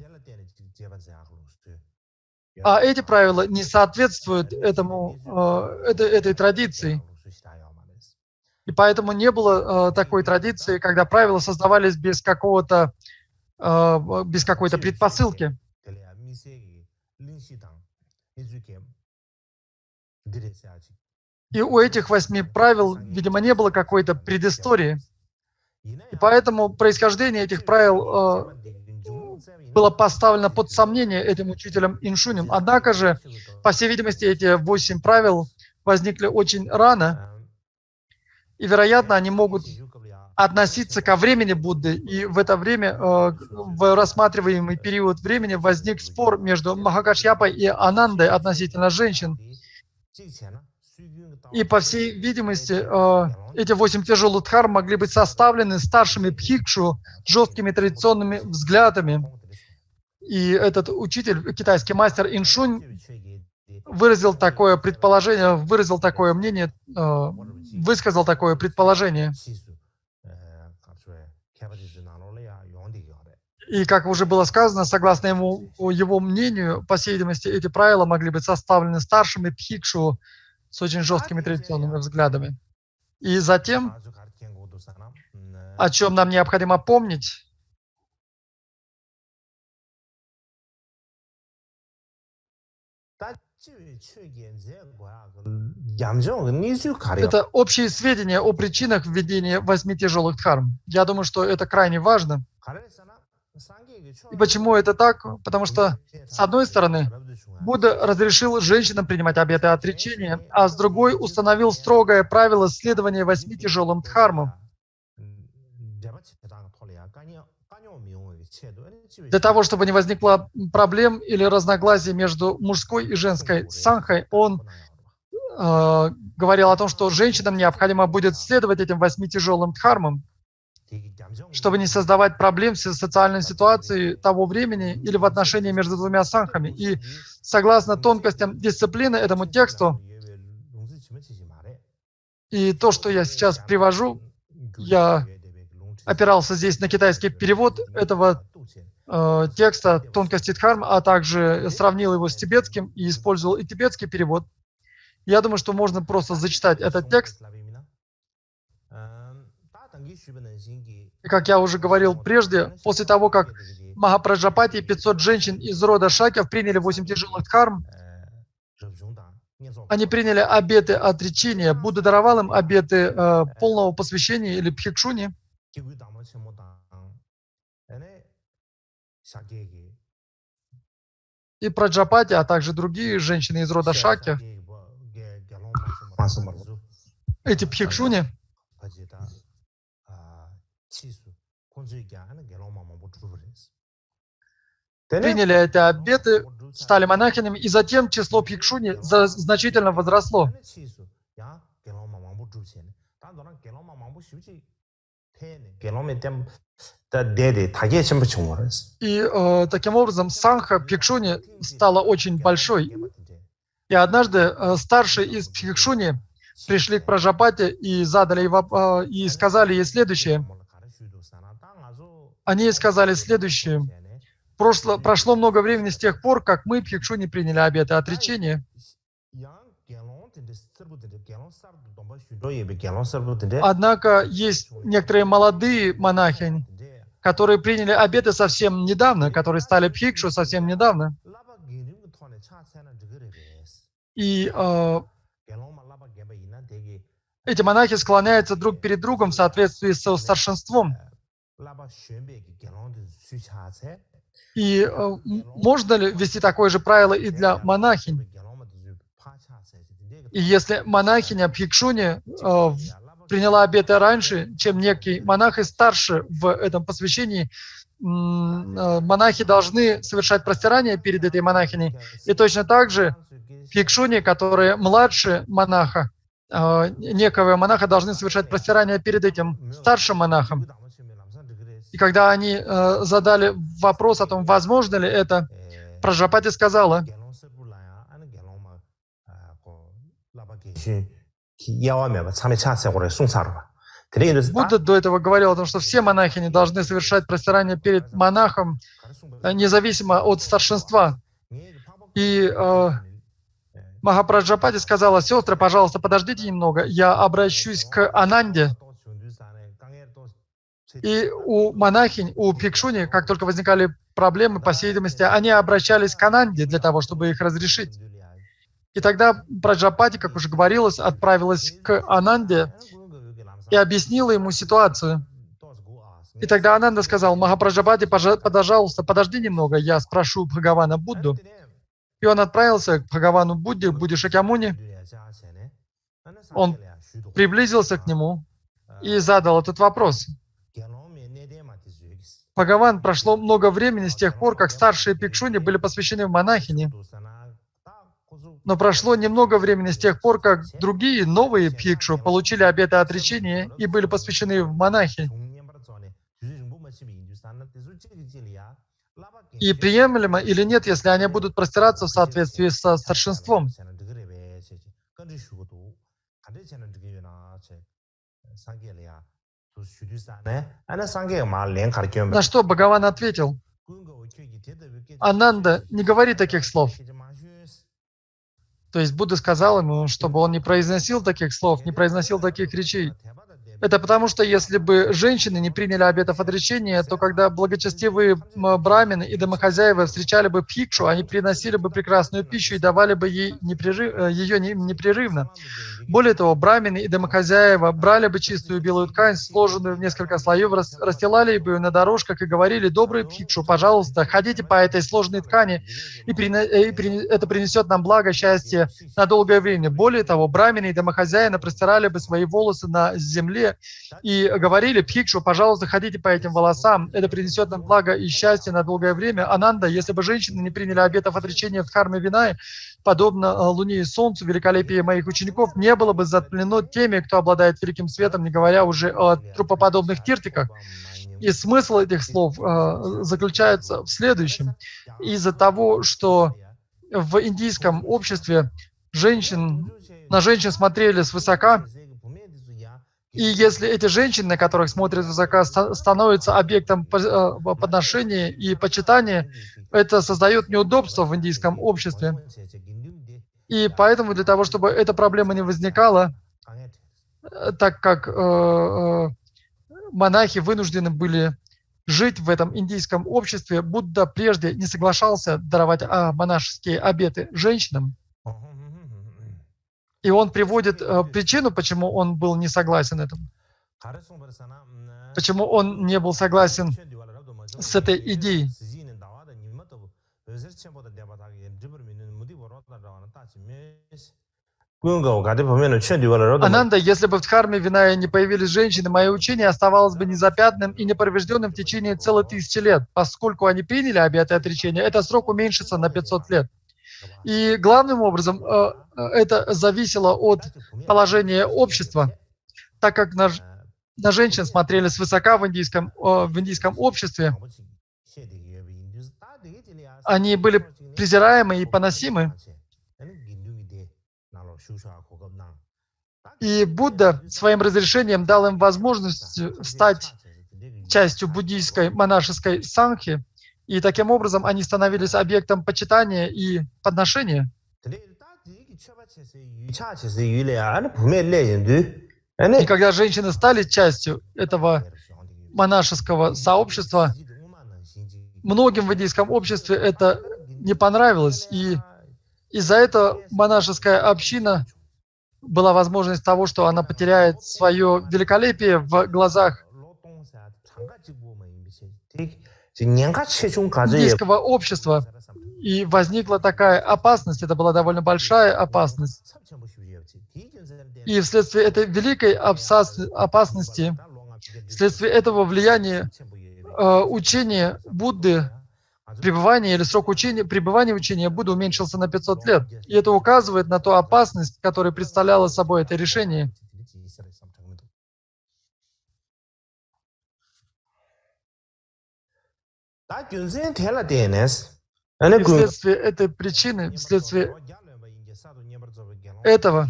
А эти правила не соответствуют этой традиции. И поэтому не было такой традиции, когда правила создавались без какой-то предпосылки. И у этих 8 правил, видимо, не было какой-то предыстории. И поэтому происхождение этих правил было поставлено под сомнение этим учителем Иншунем. Однако же, по всей видимости, эти 8 правил возникли очень рано, и, вероятно, они могут относиться ко времени Будды. И в это время, в рассматриваемый период времени, возник спор между Махакашьяпой и Анандой относительно женщин. И, по всей видимости, эти 8 тяжелых дхарм могли быть составлены старшими бхикшу жесткими традиционными взглядами. И этот учитель, китайский мастер Иншунь, выразил такое предположение, выразил такое мнение, высказал такое предположение. И, как уже было сказано, согласно его мнению, по всей видимости, эти правила могли быть составлены старшими бхикшу с очень жесткими традиционными взглядами. И затем, о чем нам необходимо помнить, это общие сведения о причинах введения 8 тяжелых дхарм. Я думаю, что это крайне важно. И почему это так? Потому что, с одной стороны, Будда разрешил женщинам принимать обеты отречения, а с другой установил строгое правило следования 8 тяжелым дхармам. Для того, чтобы не возникло проблем или разногласий между мужской и женской санхой, он говорил о том, что женщинам необходимо будет следовать этим 8 тяжелым дхармам, чтобы не создавать проблем с социальной ситуацией того времени или в отношении между двумя сангхами. И согласно тонкостям дисциплины этому тексту, и то, что я сейчас привожу, я опирался здесь на китайский перевод этого текста «Тонкости дхарм», а также сравнил его с тибетским и использовал и тибетский перевод. Я думаю, что можно просто зачитать этот текст. И как я уже говорил прежде, после того, как Махапраджапати и 500 женщин из рода Шакьев приняли 8 тяжелых дхарм, они приняли обеты отречения. Будда даровал им обеты полного посвящения или бхикшуни. И Праджапати, а также другие женщины из рода Шакьев, эти бхикшуни, приняли эти обеты, стали монахинями, и затем число бхикшуни значительно возросло. И таким образом сангха бхикшуни стала очень большой. И однажды старшие из бхикшуни пришли к Праджапати и и сказали ей следующее. Они сказали следующее. Прошло много времени с тех пор, как мы, бхикшуни, приняли обеты отречения. Однако есть некоторые молодые монахини, которые приняли обеты совсем недавно, которые стали бхикшу совсем недавно. И эти монахи склоняются друг перед другом в соответствии со старшинством. И можно ли ввести такое же правило и для монахинь? И если монахиня бхикшуни приняла обеты раньше, чем некий монах и старше в этом посвящении, монахи должны совершать простирание перед этой монахиней. И точно так же бхикшуни, которые младше монаха, некого монаха, должны совершать простирание перед этим старшим монахом. И когда они задали вопрос о том, возможно ли это, Праджапати сказала: Будда до этого говорил о том, что все монахини должны совершать простирание перед монахом, независимо от старшинства. И Махапраджапати сказала: сестры, пожалуйста, подождите немного, я обращусь к Ананде. И у монахинь, у бхикшуни, как только возникали проблемы, по всей видимости, они обращались к Ананде для того, чтобы их разрешить. И тогда Праджапати, как уже говорилось, отправилась к Ананде и объяснила ему ситуацию. И тогда Ананда сказал: Махапраджапати, пожалуйста, подожди немного, я спрошу Бхагавана Будду. И он отправился к Бхагавану Будде, Будде Шакьямуни. Он приблизился к нему и задал этот вопрос. Бхагаван, прошло много времени с тех пор, как старшие бхикшуни были посвящены в монахини. Но прошло немного времени с тех пор, как другие новые бхикшу получили обеты отречения и были посвящены в монахи. И приемлемо или нет, если они будут простираться в соответствии со старшинством? На что Бхагаван ответил: Ананда, не говори таких слов. То есть Будда сказал ему, чтобы он не произносил таких слов, не произносил таких речей. Это потому, что если бы женщины не приняли обетов отречения, то когда благочестивые брамины и домохозяева встречали бы бхикшу, они приносили бы прекрасную пищу и давали бы ей ее непрерывно. Более того, брамины и домохозяева брали бы чистую белую ткань, сложенную в несколько слоев, расстилали бы ее на дорожках и говорили: «Добрый бхикшу, пожалуйста, ходите по этой сложной ткани, и это принесет нам благо, счастье на долгое время». Более того, брамины и домохозяины простирали бы свои волосы на земле земле и говорили Бхикшу: пожалуйста, ходите по этим волосам, это принесет нам благо и счастье на долгое время. Ананда, если бы женщины не приняли обетов отречения в дхарме Винай, подобно Луне и Солнцу, великолепие моих учеников не было бы затмлено теми, кто обладает великим светом, не говоря уже о трупоподобных тиртиках. И смысл этих слов заключается в следующем. Из-за того, что в индийском обществе на женщин смотрели свысока, и если эти женщины, на которых смотрят свысока, становятся объектом подношения и почитания, это создает неудобства в индийском обществе. И поэтому для того, чтобы эта проблема не возникала, так как монахи вынуждены были жить в этом индийском обществе, Будда прежде не соглашался даровать монашеские обеты женщинам. И он приводит причину, почему он был не согласен этому. Почему он не был согласен с этой идеей. Ананда, если бы в Дхарме Виная не появились женщины, мое учение оставалось бы незапятным и неповрежденным в течение целой 1000 лет. Поскольку они приняли обеты отречения, этот срок уменьшится на 500 лет. И главным образом это зависело от положения общества, так как на женщин смотрели свысока в индийском обществе. Они были презираемы и поносимы. И Будда своим разрешением дал им возможность стать частью буддийской монашеской сангхи, и таким образом они становились объектом почитания и подношения. И когда женщины стали частью этого монашеского сообщества, многим в индийском обществе это не понравилось, и из-за этого монашеская община была возможность того, что она потеряет свое великолепие в глазах индийского общества. И возникла такая опасность, это была довольно большая опасность. И вследствие этой великой опасности, вследствие этого влияния учения Будды, пребывание или срок пребывания учения Будды уменьшился на 500 лет. И это указывает на ту опасность, которую представляло собой это решение. И вследствие этой причины, вследствие этого,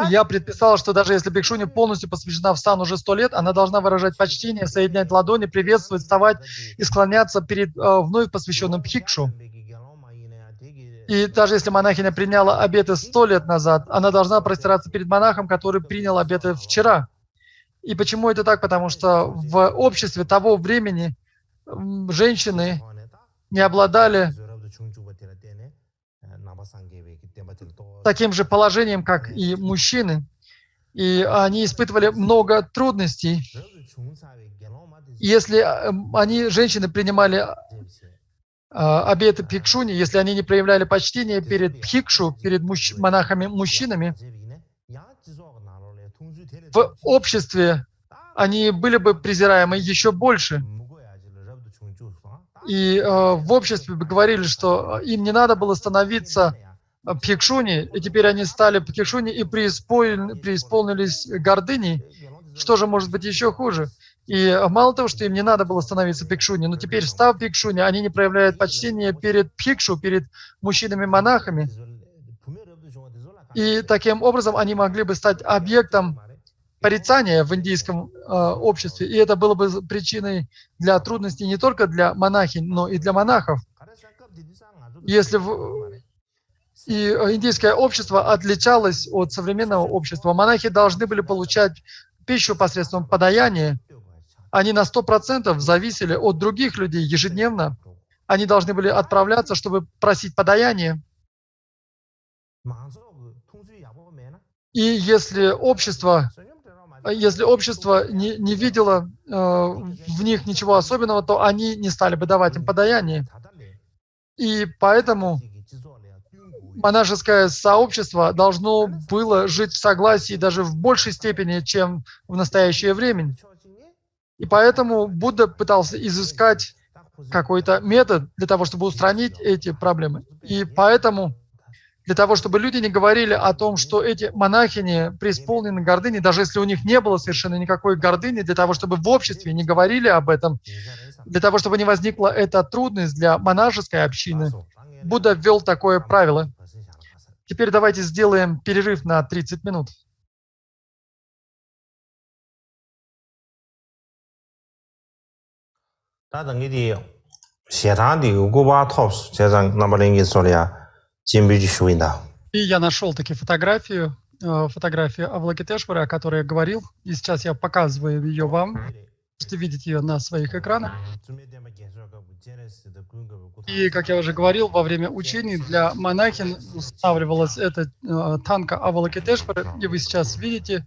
я предписал, что даже если бикшуни полностью посвящена в сан уже 100 лет, она должна выражать почтение, соединять ладони, приветствовать, вставать и склоняться перед вновь посвященным бхикшу. И даже если монахиня приняла обеты 100 лет назад, она должна простираться перед монахом, который принял обеты вчера. И почему это так? Потому что в обществе того времени женщины не обладали таким же положением, как и мужчины. И они испытывали много трудностей. Если женщины принимали обеты бхикшуни, если они не проявляли почтения перед бхикшу, перед монахами-мужчинами, в обществе они были бы презираемы еще больше. И в обществе бы говорили, что им не надо было становиться бхикшуни, и теперь они стали бхикшуни и преисполнились гордыней. Что же может быть еще хуже? И мало того, что им не надо было становиться бхикшуни, но теперь, став бхикшуни, они не проявляют почтения перед бхикшу, перед мужчинами-монахами. И таким образом они могли бы стать объектом порицания в индийском обществе. И это было бы причиной для трудностей не только для монахинь, но и для монахов. Если и индийское общество отличалось от современного общества, монахи должны были получать пищу посредством подаяния. Они на 100% зависели от других людей ежедневно. Они должны были отправляться, чтобы просить подаяние. И если общество не видело в них ничего особенного, то они не стали бы давать им подаяние. И поэтому монашеское сообщество должно было жить в согласии даже в большей степени, чем в настоящее время. И поэтому Будда пытался изыскать какой-то метод для того, чтобы устранить эти проблемы. И поэтому для того, чтобы люди не говорили о том, что эти монахини преисполнены гордыни, даже если у них не было совершенно никакой гордыни, для того, чтобы в обществе не говорили об этом, для того, чтобы не возникла эта трудность для монашеской общины, Будда ввел такое правило. Теперь давайте сделаем перерыв на 30 минут. И я нашел таки фотографию Авалокитешвары, о которой я говорил, и сейчас я показываю ее вам. Можете видеть ее на своих экранах. И, как я уже говорил, во время учений для монахинь устанавливалась эта танка Авалокитешвары, и вы сейчас видите,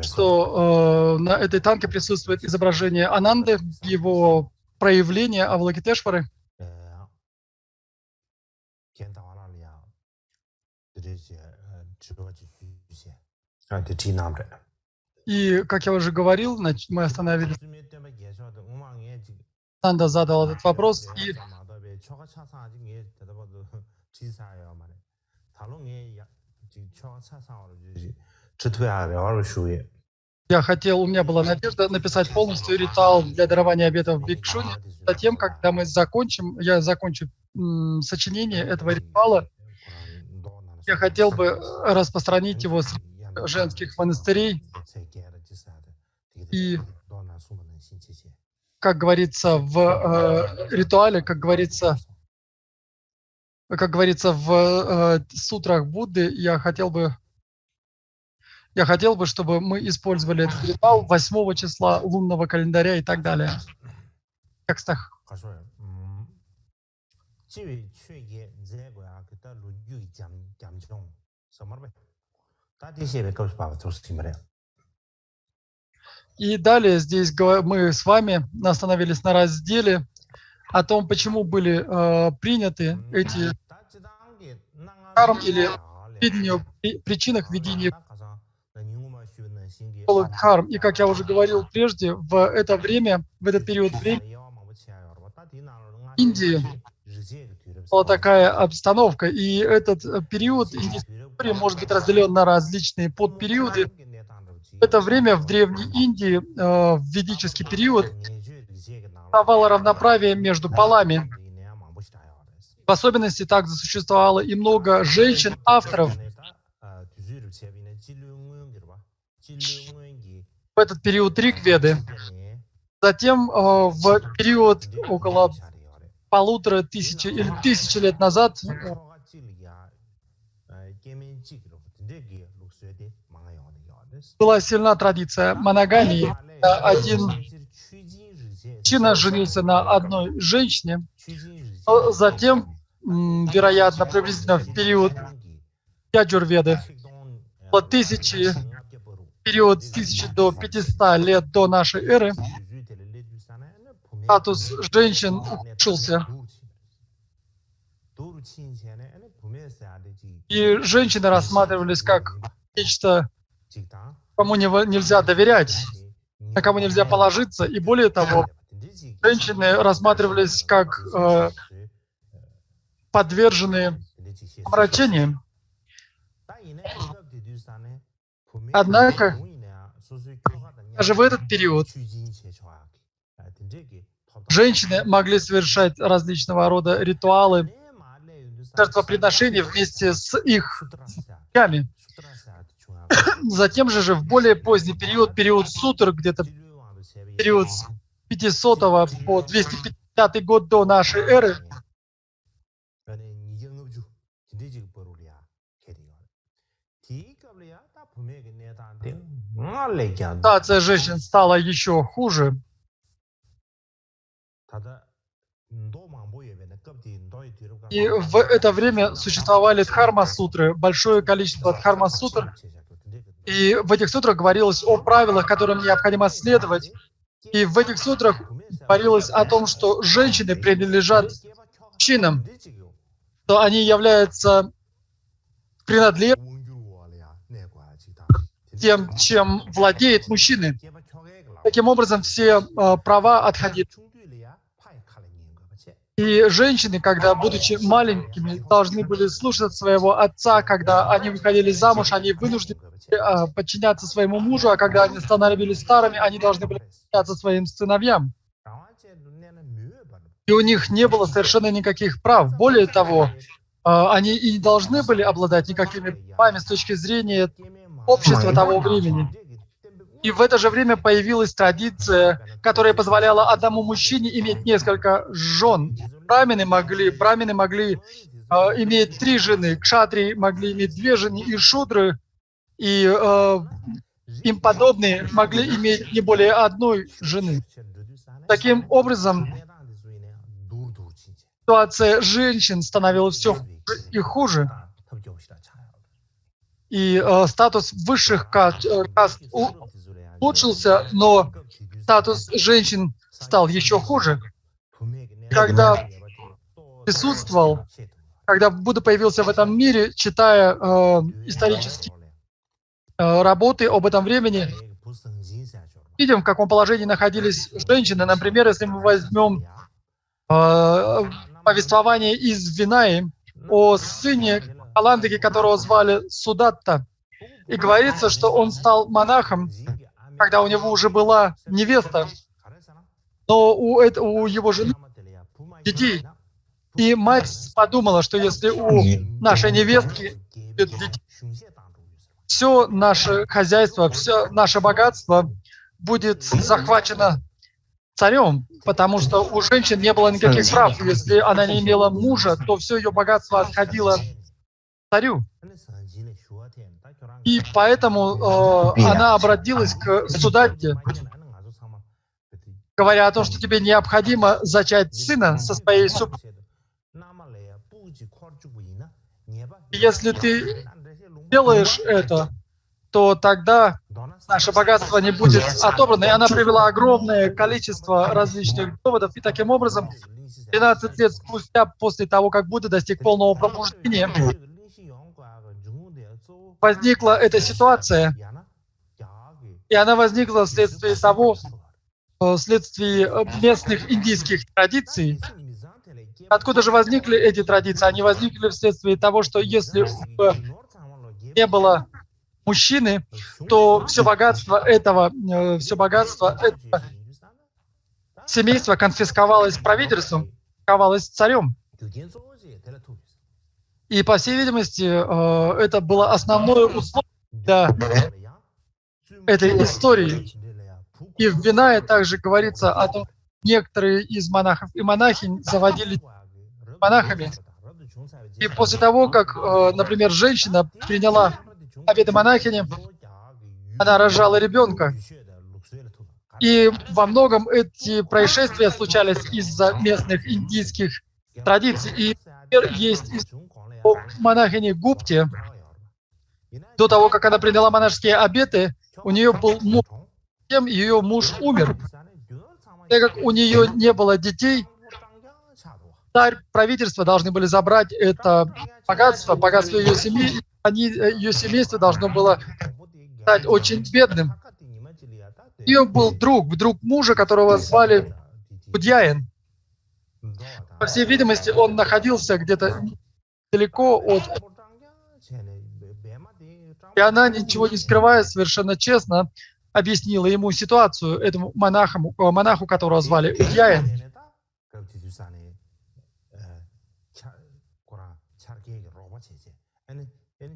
что на этой танке присутствует изображение Ананды, его проявление Авалокитешвары. И, как я уже говорил, мы остановились. Ананда задал этот вопрос, и у меня была надежда написать полностью ритуал для дарования обетов в Бикшуне. Затем, когда я закончу сочинение этого ритуала, я хотел бы распространить его среди женских монастырей. И, как говорится в ритуале, как говорится в сутрах Будды, я хотел бы, чтобы мы использовали этот ритуал 8 числа лунного календаря и так далее. В текстах. И далее здесь мы с вами остановились на разделе о том, почему были приняты эти карм или причинах ведения карм. И как я уже говорил прежде, в этот период времени в Индии была такая обстановка, и этот период индийской истории может быть разделен на различные подпериоды. В это время в Древней Индии, в ведический период, существовало равноправие между полами. В особенности также существовало и много женщин-авторов. В этот период Ригведы. Затем в период около 1500 или 1000 лет назад была сильна традиция моногамии. Один мужчина женился на одной женщине, затем, вероятно, приблизительно в период Яджурведы, период с 1000 до 500 лет до нашей эры, статус женщин ухудшился. И женщины рассматривались как нечто, кому нельзя доверять, на кому нельзя положиться. И более того, женщины рассматривались как подверженные омрачениям. Однако, даже в этот период женщины могли совершать различного рода ритуалы, жертвоприношения вместе с их мужьями. Затем же в более поздний период сутр, где-то период с 500 по 250 год до нашей эры, ситуация женщин стала еще хуже. И в это время существовали дхарма-сутры, большое количество дхарма-сутр. И в этих сутрах говорилось о правилах, которым необходимо следовать. И в этих сутрах говорилось о том, что женщины принадлежат мужчинам, что они являются принадлежными тем, чем владеет мужчины. Таким образом, все права отходили. И женщины, когда, будучи маленькими, должны были слушать своего отца, когда они выходили замуж, они вынуждены подчиняться своему мужу, а когда они становились старыми, они должны были подчиняться своим сыновьям. И у них не было совершенно никаких прав. Более того, они и не должны были обладать никакими правами с точки зрения общества того времени. И в это же время появилась традиция, которая позволяла одному мужчине иметь несколько жен. Брамины могли иметь 3 жены, кшатрии могли иметь 2 жены, и шудры, и им подобные могли иметь не более 1 жены. Таким образом, ситуация женщин становилась все хуже и хуже. И статус высших каст улучшился, но статус женщин стал еще хуже. Когда присутствовал, когда Будда появился в этом мире, читая исторические работы об этом времени, видим, в каком положении находились женщины. Например, если мы возьмем повествование из Винаи о сыне Каландыки, которого звали Судатта. И говорится, что он стал монахом, когда у него уже была невеста, но у его жены детей. И мать подумала, что если у нашей невестки будет детей, все наше хозяйство, все наше богатство будет захвачено царем, потому что у женщин не было никаких прав. Если она не имела мужа, то все ее богатство отходило царю. И поэтому она обратилась к Судатте, говоря о том, что тебе необходимо зачать сына со своей супругой. Если ты делаешь это, то тогда наше богатство не будет отобрано. И она привела огромное количество различных доводов. И таким образом, 12 лет спустя, после того, как Будда достиг полного пробуждения, возникла эта ситуация. И она возникла вследствие того, вследствие местных индийских традиций. Откуда же возникли эти традиции? Они возникли вследствие того, что если не было мужчины, то все богатство этого семейства конфисковалось правительством, конфисковалось царем. И, по всей видимости, это было основное условие для этой истории. И в Винае также говорится о том, что некоторые из монахов и монахинь заводили монахами. И после того, как, например, женщина приняла обеты монахини, она рожала ребенка. И во многом эти происшествия случались из-за местных индийских традиций. И, например, есть о монахине Гупте. До того, как она приняла монашеские обеты, у нее был муж, затем ее муж умер. Так как у нее не было детей, царь, правительство должны были забрать это богатство ее семьи. Ее семейство должно было стать очень бедным. У нее был друг мужа, которого звали Будьяин. По всей видимости, он находился где-то далеко от... И она, ничего не скрывая, совершенно честно объяснила ему ситуацию, этому монаху, которого звали Будьяин.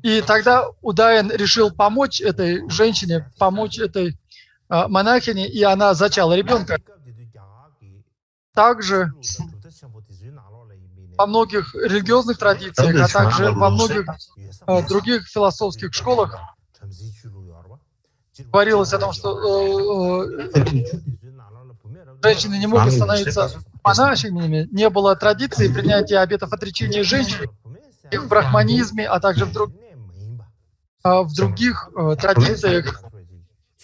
И тогда Удаин решил помочь этой женщине, помочь этой монахине, и она зачала ребенка. Также во многих религиозных традициях, а также во многих других философских школах говорилось о том, что женщины не могут становиться монахинями. Не было традиции принятия обетов отречения женщин и в брахманизме, а также в других традициях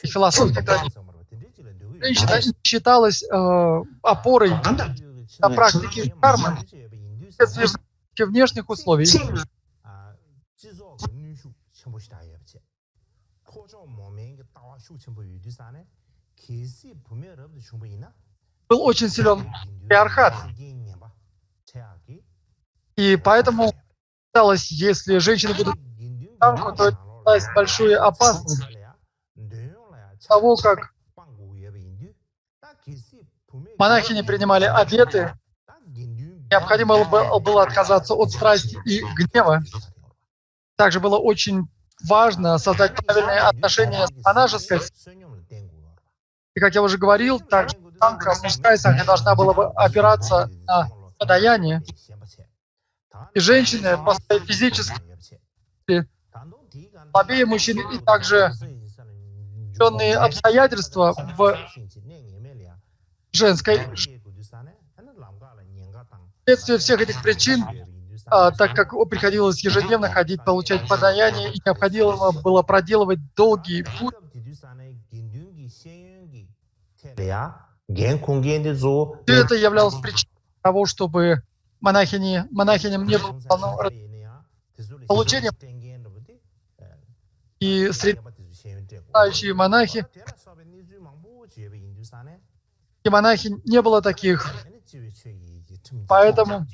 и философских традициях. Женщина считалась опорой на практике кармы. вследствие внешних условий. Был очень силен патриархат. И поэтому считалось, если женщины будут замку, то это даст большую опасность того, как монахини принимали обеты, необходимо было отказаться от страсти и гнева. Также было очень важно создать правильные отношения с монашеской. И, как я уже говорил, также мужская санка должна была бы опираться на подаяние. И женщины по своей физической слабее мужчин, и также определенные обстоятельства в женской. Вследствие всех этих причин, так как приходилось ежедневно ходить, получать подаяние, и необходимо было проделывать долгий путь, все это являлось причиной того, чтобы монахиням не было получения. И среди монахи и монахинь не было таких. Поэтому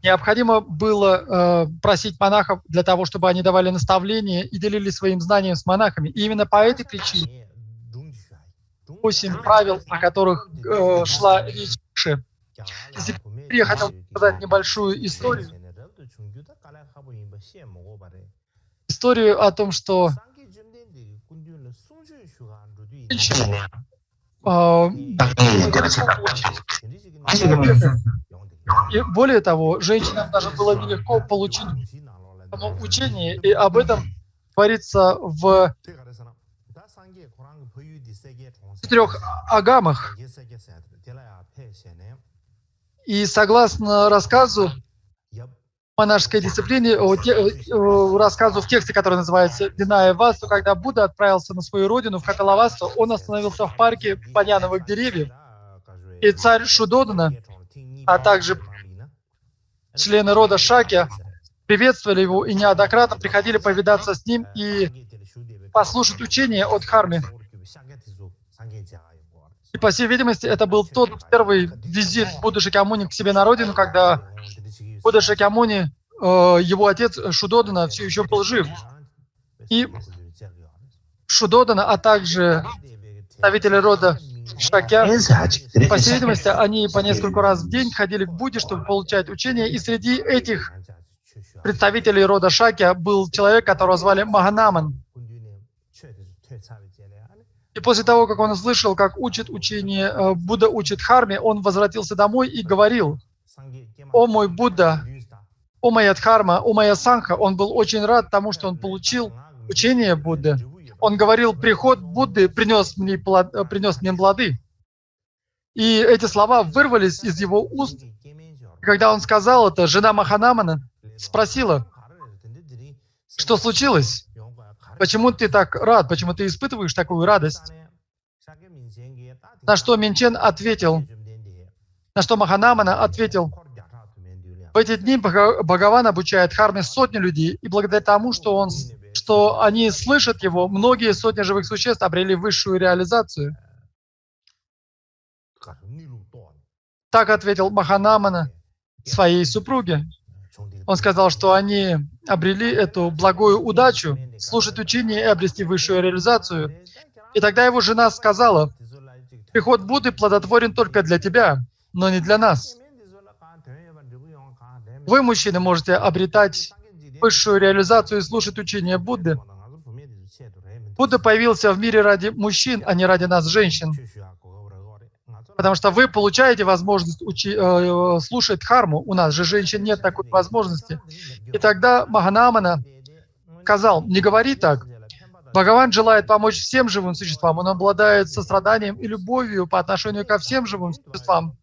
необходимо было просить монахов для того, чтобы они давали наставления и делились своим знанием с монахами. И именно по этой причине 8 правил, о которых шла речь выше. Теперь я хотел сказать небольшую историю. Историю о том, что женщины и более того, женщинам даже было нелегко получить учение, и об этом говорится в 4 агамах. И согласно рассказу монашеской дисциплине, рассказу в тексте, который называется «Виная Васту», когда Будда отправился на свою родину, в Капилавасту, он остановился в парке баняновых деревьев. И царь Шудодана, а также члены рода Шакья приветствовали его и неоднократно приходили повидаться с ним и послушать учение от Дхармы. И, по всей видимости, это был тот первый визит Будды Шакьямуни к себе на родину, когда Будда Шакьямуни, его отец Шудодана, все еще был жив. И Шудодана, а также представители рода Шакья, по всей видимости, они по несколько раз в день ходили к Будде, чтобы получать учение. И среди этих представителей рода Шакья был человек, которого звали Маханаман. И после того, как он услышал, как учит учение, Будда учит Дхарме, он возвратился домой и говорил: «О мой Будда, о моя Дхарма, о моя Санха». Он был очень рад тому, что он получил учение Будды. Он говорил: «Приход Будды принес мне плоды». И эти слова вырвались из его уст. И когда он сказал это, жена Маханамана спросила: «Что случилось? Почему ты так рад? Почему ты испытываешь такую радость?» На что Минчен ответил, на что Маханамана ответил: «В эти дни Бхагаван обучает Дхарме сотни людей, и благодаря тому, что они слышат его, многие сотни живых существ обрели высшую реализацию». Так ответил Маханамана своей супруге. Он сказал, что они обрели эту благую удачу слушать учение и обрести высшую реализацию. И тогда его жена сказала: «Приход Будды плодотворен только для тебя, но не для нас. Вы, мужчины, можете обретать высшую реализацию и слушать учение Будды. Будда появился в мире ради мужчин, а не ради нас, женщин. Потому что вы получаете возможность слушать Дхарму. У нас же, женщин, нет такой возможности». И тогда Маханамана сказал: «Не говори так. Бхагаван желает помочь всем живым существам. Он обладает состраданием и любовью по отношению ко всем живым существам.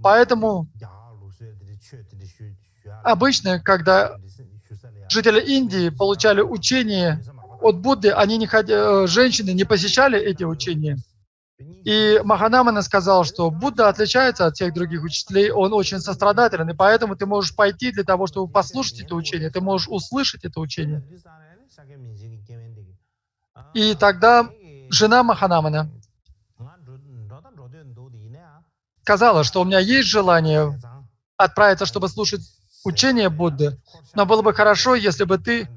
Поэтому обычно, когда жители Индии получали учение от Будды, женщины не посещали эти учения. И Маханамана сказал, что Будда отличается от всех других учителей, он очень сострадателен, и поэтому ты можешь пойти для того, чтобы послушать это учение, ты можешь услышать это учение. И тогда жена Маханамана сказала, что у меня есть желание отправиться, чтобы слушать учение Будды, но было бы хорошо, если бы ты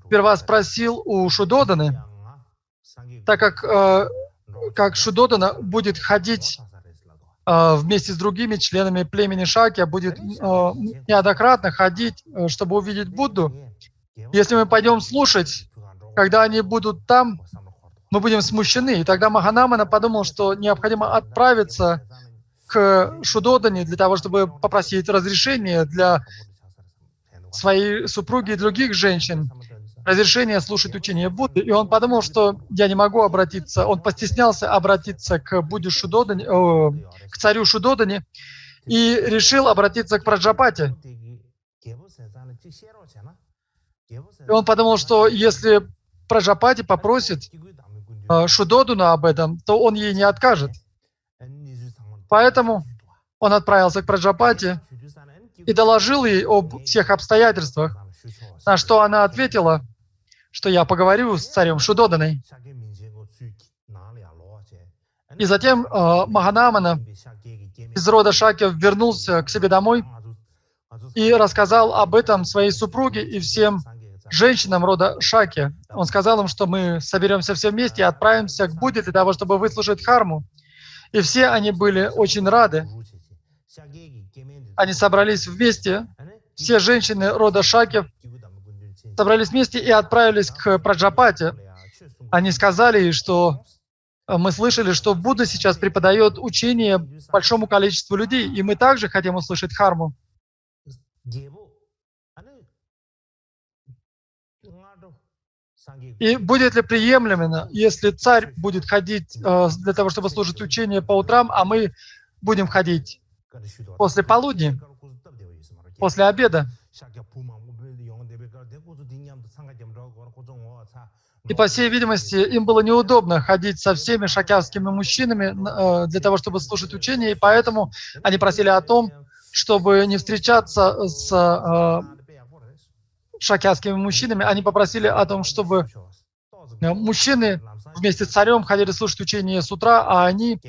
сперва спросил у Шудоданы, так как Шудодана будет ходить вместе с другими членами племени Шакья, будет неоднократно ходить, чтобы увидеть Будду. Если мы пойдем слушать, когда они будут там, мы будем смущены. И тогда Маханамана подумал, что необходимо отправиться к Шудодане для того, чтобы попросить разрешения для своей супруги и других женщин, разрешение слушать учение Будды. И он подумал, что я не могу обратиться, он постеснялся обратиться к Будде Шудодане, к царю Шудодане, и решил обратиться к Праджапати. И он подумал, что если Праджапати попросит Шудодану об этом, то он ей не откажет. Поэтому он отправился к Праджапати и доложил ей об всех обстоятельствах, на что она ответила, что я поговорю с царем Шудоданой. И затем Маханамана из рода Шакья вернулся к себе домой и рассказал об этом своей супруге и всем женщинам рода Шакья. Он сказал им, что мы соберемся все вместе и отправимся к Будде для того, чтобы выслушать Дхарму. И все они были очень рады. Они собрались вместе, все женщины рода Шакьев собрались вместе и отправились к Праджапати. Они сказали ей, что мы слышали, что Будда сейчас преподает учение большому количеству людей, и мы также хотим услышать Дхарму. И будет ли приемлемо, если царь будет ходить для того, чтобы слушать учение по утрам, а мы будем ходить после полудня, после обеда? И, по всей видимости, им было неудобно ходить со всеми шакьявскими мужчинами для того, чтобы слушать учение, и поэтому они просили о том, чтобы не встречаться с шакьявскими мужчинами, они попросили о том, чтобы мужчины вместе с царем ходили слушать учение с утра, а они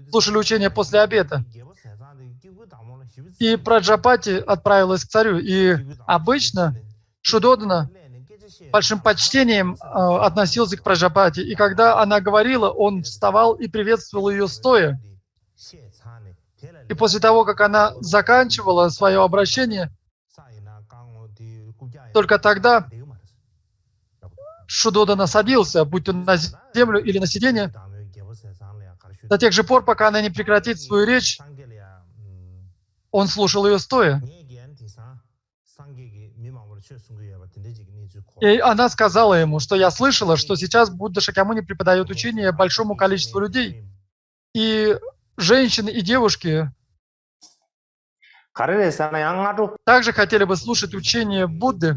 слушали учение после обеда. И Праджапати отправилась к царю, и обычно Шудодана большим почтением относился к Праджапати, и когда она говорила, он вставал и приветствовал ее стоя. И после того, как она заканчивала свое обращение, только тогда Шудодана садился, будь то на землю или на сиденье, до тех же пор, пока она не прекратит свою речь, он слушал ее стоя. И она сказала ему, что я слышала, что сейчас Будда Шакьямуни преподает учение большому количеству людей. И женщины и девушки также хотели бы слушать учение Будды.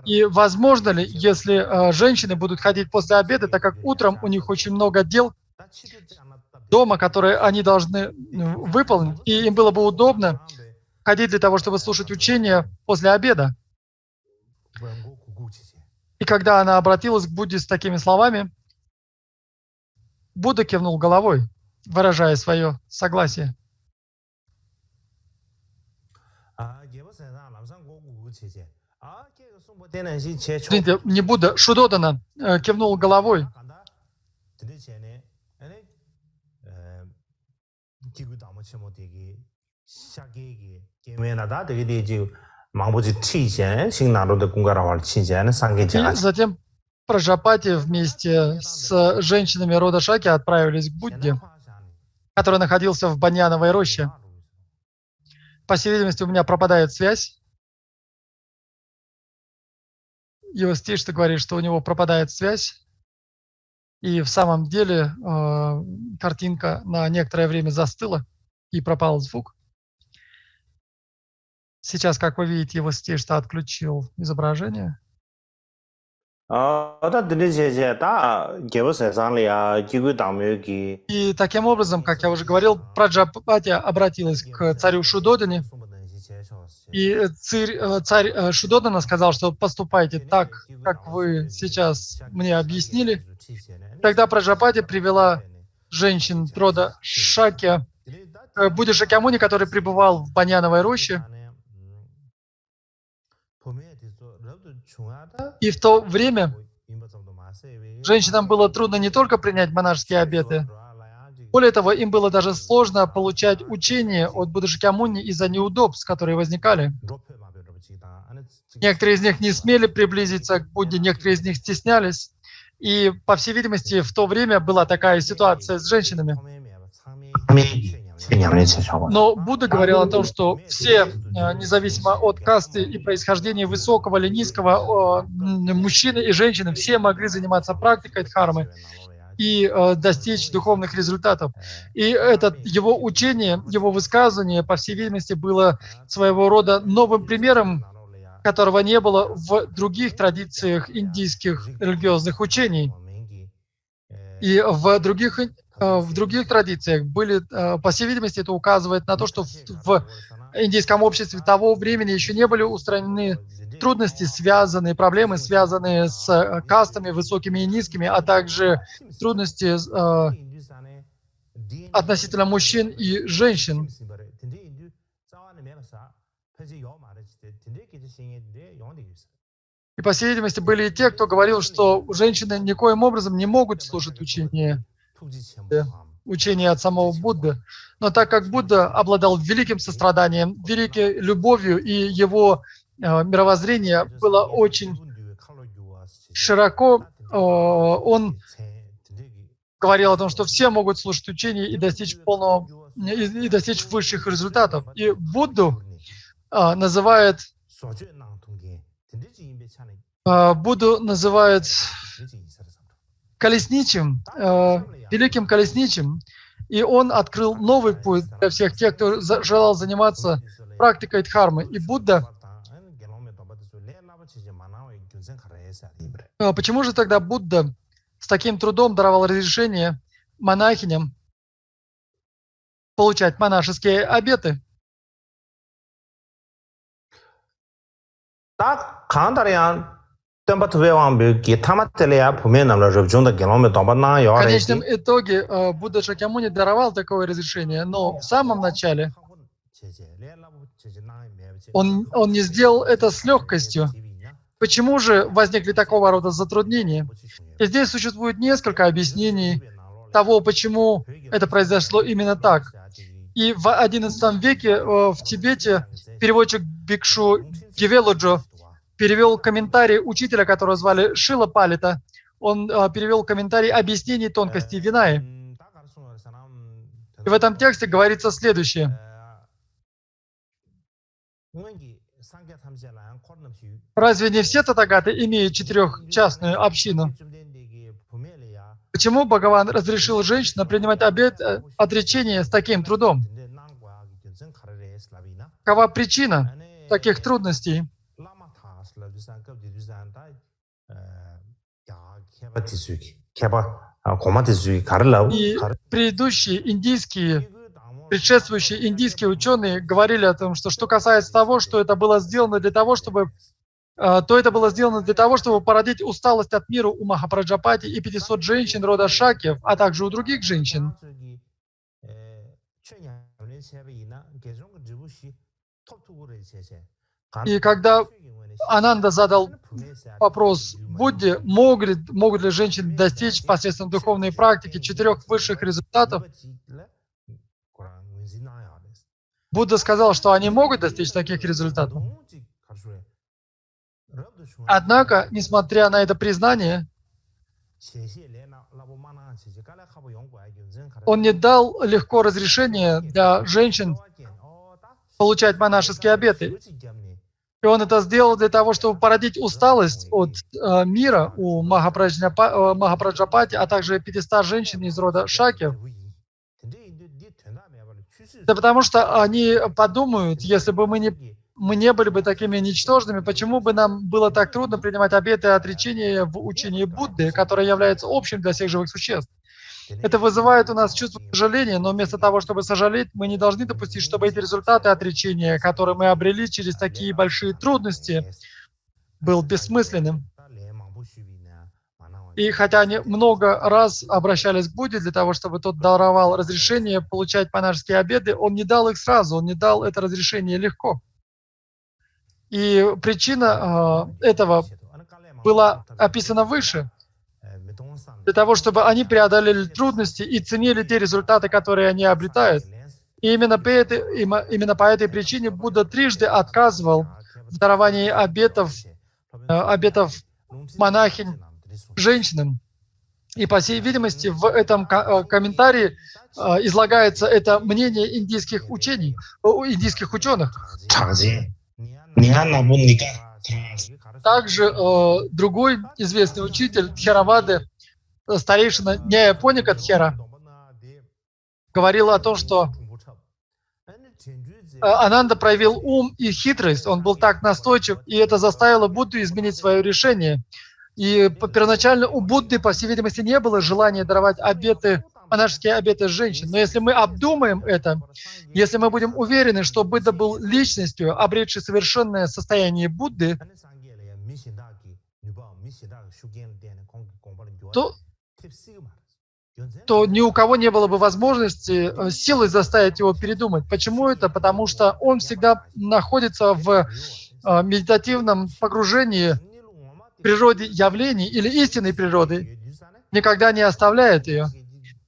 И возможно ли, если женщины будут ходить после обеда, так как утром у них очень много дел дома, которые они должны выполнить, и им было бы удобно ходить для того, чтобы слушать учение после обеда. И когда она обратилась к Будде с такими словами, Будда кивнул головой, выражая свое согласие. Извините, не Будда, Шудодана кивнул головой. И затем Праджапати вместе с женщинами рода Шаки отправились к Будде, который находился в баньяновой роще. По всей видимости, у меня пропадает связь. Его Стишта говорит, что у него пропадает связь. И в самом деле картинка на некоторое время застыла и пропал звук. Сейчас, как вы видите, его Стишта отключил изображение. 어다 들리제제 다 개버세상리야 기구 담여기 И таким образом, как я уже говорил, Праджапати обратилась к царю Шудодане, и царь Шудодана сказал, что поступайте так, как вы сейчас мне объяснили. Тогда Праджапати привела женщин рода Шакья к Будде Шакьямуни, который пребывал в баньяновой роще. И в то время женщинам было трудно не только принять монашеские обеты, более того, им было даже сложно получать учение от Будды Шакьямуни из-за неудобств, которые возникали. Некоторые из них не смели приблизиться к Будде, некоторые из них стеснялись. И, по всей видимости, в то время была такая ситуация с женщинами. Но Будда говорил о том, что все, независимо от касты и происхождения высокого или низкого, мужчины и женщины, все могли заниматься практикой дхармы и достичь духовных результатов. И это его учение, его высказывание, по всей видимости, было своего рода новым примером, которого не было в других традициях индийских религиозных учений. И в других традициях были, по всей видимости, это указывает на то, что в индийском обществе того времени еще не были устранены трудности, проблемы, связанные с кастами высокими и низкими, а также трудности относительно мужчин и женщин. И, по всей видимости, были и те, кто говорил, что женщины никоим образом не могут слушать учение от самого Будды. Но так как Будда обладал великим состраданием, великой любовью, и его мировоззрение было очень широко, он говорил о том, что все могут слушать учение и достичь высших результатов. И Будду называют колесничим, великим колесничим, и он открыл новый путь для всех тех, кто желал заниматься практикой дхармы. И Будда... Почему же тогда Будда с таким трудом давал разрешение монахиням получать монашеские обеты? 딱 강다리안 tempat тамателя поменамла рыбжунда геноме домбана В яре. конечном итоге Будда Шакьямуни даровал такое разрешение, но в самом начале он не сделал это с легкостью. Почему же возникли такого рода затруднения? И здесь существует несколько объяснений того, почему это произошло именно так. И в XI веке в Тибете переводчик Бикшу Гевелуджо перевел комментарий учителя, которого звали Шила Палита. Он перевел комментарий объяснений тонкостей Винаи. И в этом тексте говорится следующее. Разве не все татагаты имеют четырехчастную общину? Почему Бхагаван разрешил женщинам принимать обет отречения с таким трудом? Какова причина таких трудностей? И предыдущие предшествующие индийские ученые говорили о том, что касается того, что это было сделано для того, чтобы породить усталость от мира у Махапраджапати и 500 женщин рода Шакьев, а также у других женщин. И когда Ананда задал вопрос Будде, могут ли женщины достичь посредством духовной практики 4 высших результатов, Будда сказал, что они могут достичь таких результатов. Однако, несмотря на это признание, он не дал легко разрешения для женщин получать монашеские обеты. И он это сделал для того, чтобы породить усталость от мира у Махапраджапати, а также 500 женщин из рода Шакьев. Да потому что они подумают, если бы мы не мы не были бы такими ничтожными, почему бы нам было так трудно принимать обеты и отречения в учении Будды, которое является общим для всех живых существ? Это вызывает у нас чувство сожаления, но вместо того, чтобы сожалеть, мы не должны допустить, чтобы эти результаты отречения, которые мы обрели через такие большие трудности, был бессмысленным. И хотя они много раз обращались к Будде для того, чтобы тот даровал разрешение получать монашеские обеты, он не дал их сразу, он не дал это разрешение легко. И причина этого была описана выше, для того, чтобы они преодолели трудности и ценили те результаты, которые они обретают. И именно по этой причине Будда трижды отказывал в даровании обетов монахинь женщинам. И, по всей видимости, в этом комментарии излагается это мнение индийских учений, индийских ученых. Также другой известный учитель Тхеравады, старейшина Няяпоника Тхера, говорил о том, что Ананда проявил ум и хитрость, он был так настойчив, и это заставило Будду изменить свое решение. И первоначально у Будды, по всей видимости, не было желания даровать обеты, монашеские обеты женщин. Но если мы обдумаем это, если мы будем уверены, что Будда был личностью, обретшей совершенное состояние Будды, то ни у кого не было бы возможности силой заставить его передумать. Почему это? Потому что он всегда находится в медитативном погружении в природе явлений или истинной природы, никогда не оставляет ее.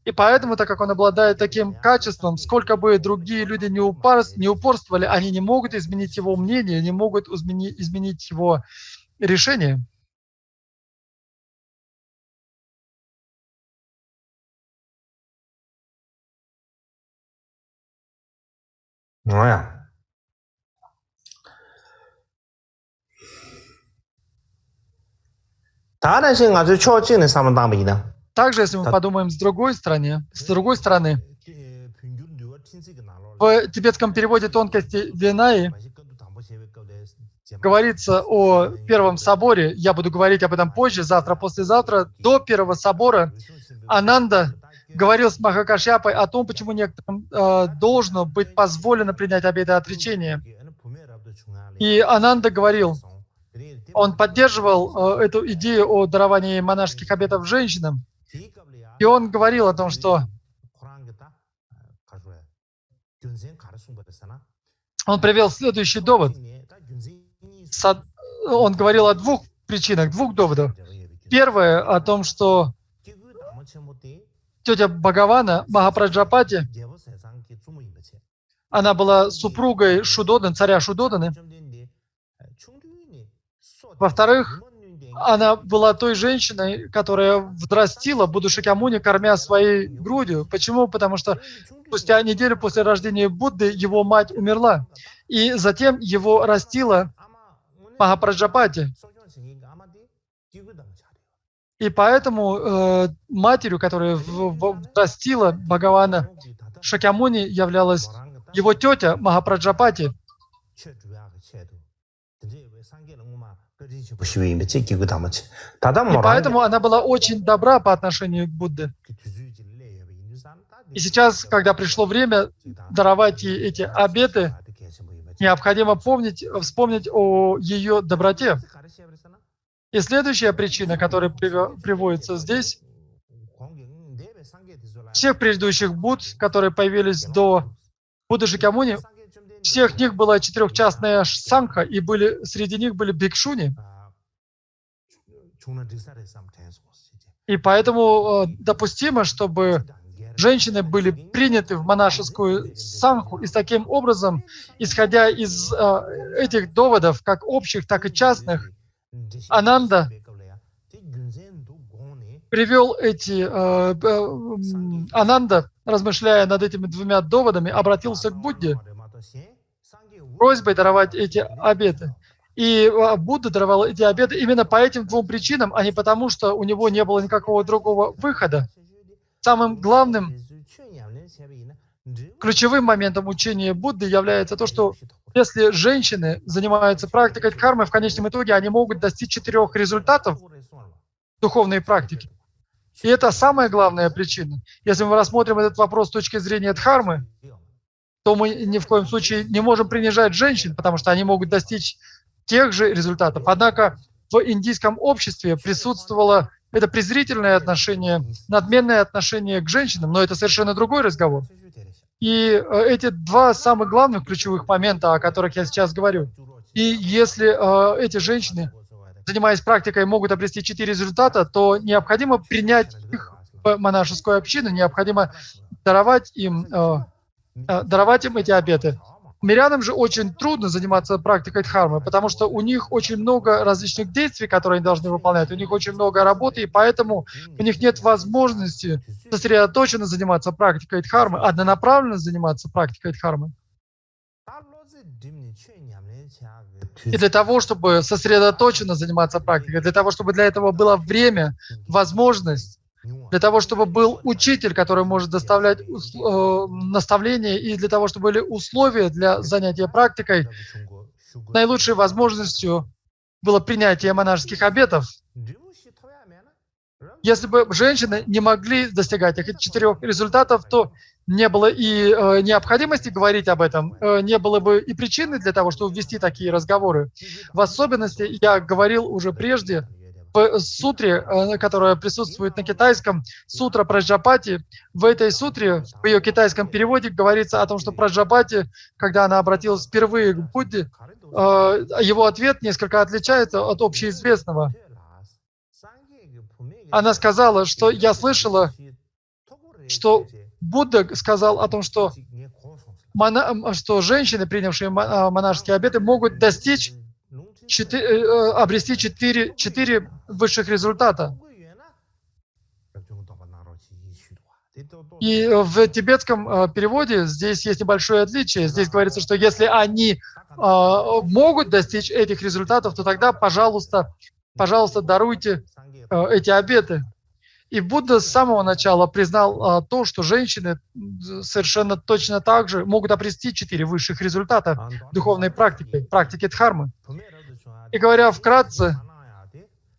И поэтому, так как он обладает таким качеством, сколько бы другие люди не упорствовали, они не могут изменить его мнение, не могут изменить его решение. Также, если мы подумаем с другой стороны, в тибетском переводе «Тонкости Винаи» говорится о Первом соборе, я буду говорить об этом позже, завтра, послезавтра. До Первого собора Ананда говорил с Махакашьяпой о том, почему некоторым должно быть позволено принять обеты отречения. И Ананда говорил, он поддерживал эту идею о даровании монашеских обетов женщинам. И он говорил о том, что он привел следующий довод. Он говорил о двух причинах, двух доводах. Первое о том, что тетя Бхагавана, Махапраджапати, она была супругой Шудоданы, царя Шудоданы. Во-вторых, она была той женщиной, которая взрастила Будду Шакьямуни, кормя своей грудью. Почему? Потому что спустя неделю после рождения Будды его мать умерла. И затем его растила Махапраджапати. И поэтому матерью, которая растила Бхагавана Шакьямуни, являлась его тетя Махапраджапати. И поэтому она была очень добра по отношению к Будде. И сейчас, когда пришло время даровать ей эти обеты, необходимо вспомнить о ее доброте. И следующая причина, которая приводится здесь, всех предыдущих Будд, которые появились до Будды Шакьямуни, всех них была четырехчастная сангха, и среди них были бхикшуни. И поэтому допустимо, чтобы женщины были приняты в монашескую сангху, и таким образом, исходя из этих доводов, как общих, так и частных, Ананда привел Ананда, размышляя над этими двумя доводами, обратился к Будде просьбой даровать эти обеты. И Будда даровал эти обеты именно по этим двум причинам, а не потому, что у него не было никакого другого выхода. Самым главным, ключевым моментом учения Будды является то, что Если женщины занимаются практикой дхармы, в конечном итоге они могут достичь 4 результатов духовной практики. И это самая главная причина. Если мы рассмотрим этот вопрос с точки зрения дхармы, то мы ни в коем случае не можем принижать женщин, потому что они могут достичь тех же результатов. Однако в индийском обществе присутствовало это презрительное отношение, надменное отношение к женщинам, но это совершенно другой разговор. И эти два самых главных ключевых момента, о которых я сейчас говорю. И если эти женщины, занимаясь практикой, могут обрести 4 результата, то необходимо принять их в монашескую общину, необходимо даровать им эти обеты. Мирянам же очень трудно заниматься практикой дхармы, потому что у них очень много различных действий, которые они должны выполнять, у них очень много работы, и поэтому у них нет возможности сосредоточенно заниматься практикой дхармы, однонаправленно заниматься практикой дхармы. И для того, чтобы сосредоточенно заниматься практикой, для того, чтобы для этого было время, возможность, для того, чтобы был учитель, который может доставлять наставления, и для того, чтобы были условия для занятия практикой, наилучшей возможностью было принятие монашеских обетов. Если бы женщины не могли достигать этих 4 результатов, то не было и необходимости говорить об этом, не было бы и причины для того, чтобы ввести такие разговоры. В особенности, я говорил уже прежде, в сутре, которая присутствует на китайском, сутра Праджапати, в этой сутре, в ее китайском переводе, говорится о том, что Праджапати, когда она обратилась впервые к Будде, его ответ несколько отличается от общеизвестного. Она сказала, что я слышала, что Будда сказал о том, что женщины, принявшие монашеские обеты, могут достичь обрести 4 высших результата. И в тибетском переводе здесь есть небольшое отличие. Здесь говорится, что если они могут достичь этих результатов, то тогда, пожалуйста, даруйте эти обеты. И Будда с самого начала признал то, что женщины совершенно точно так же могут обрести 4 высших результата духовной практики дхармы. И говоря вкратце,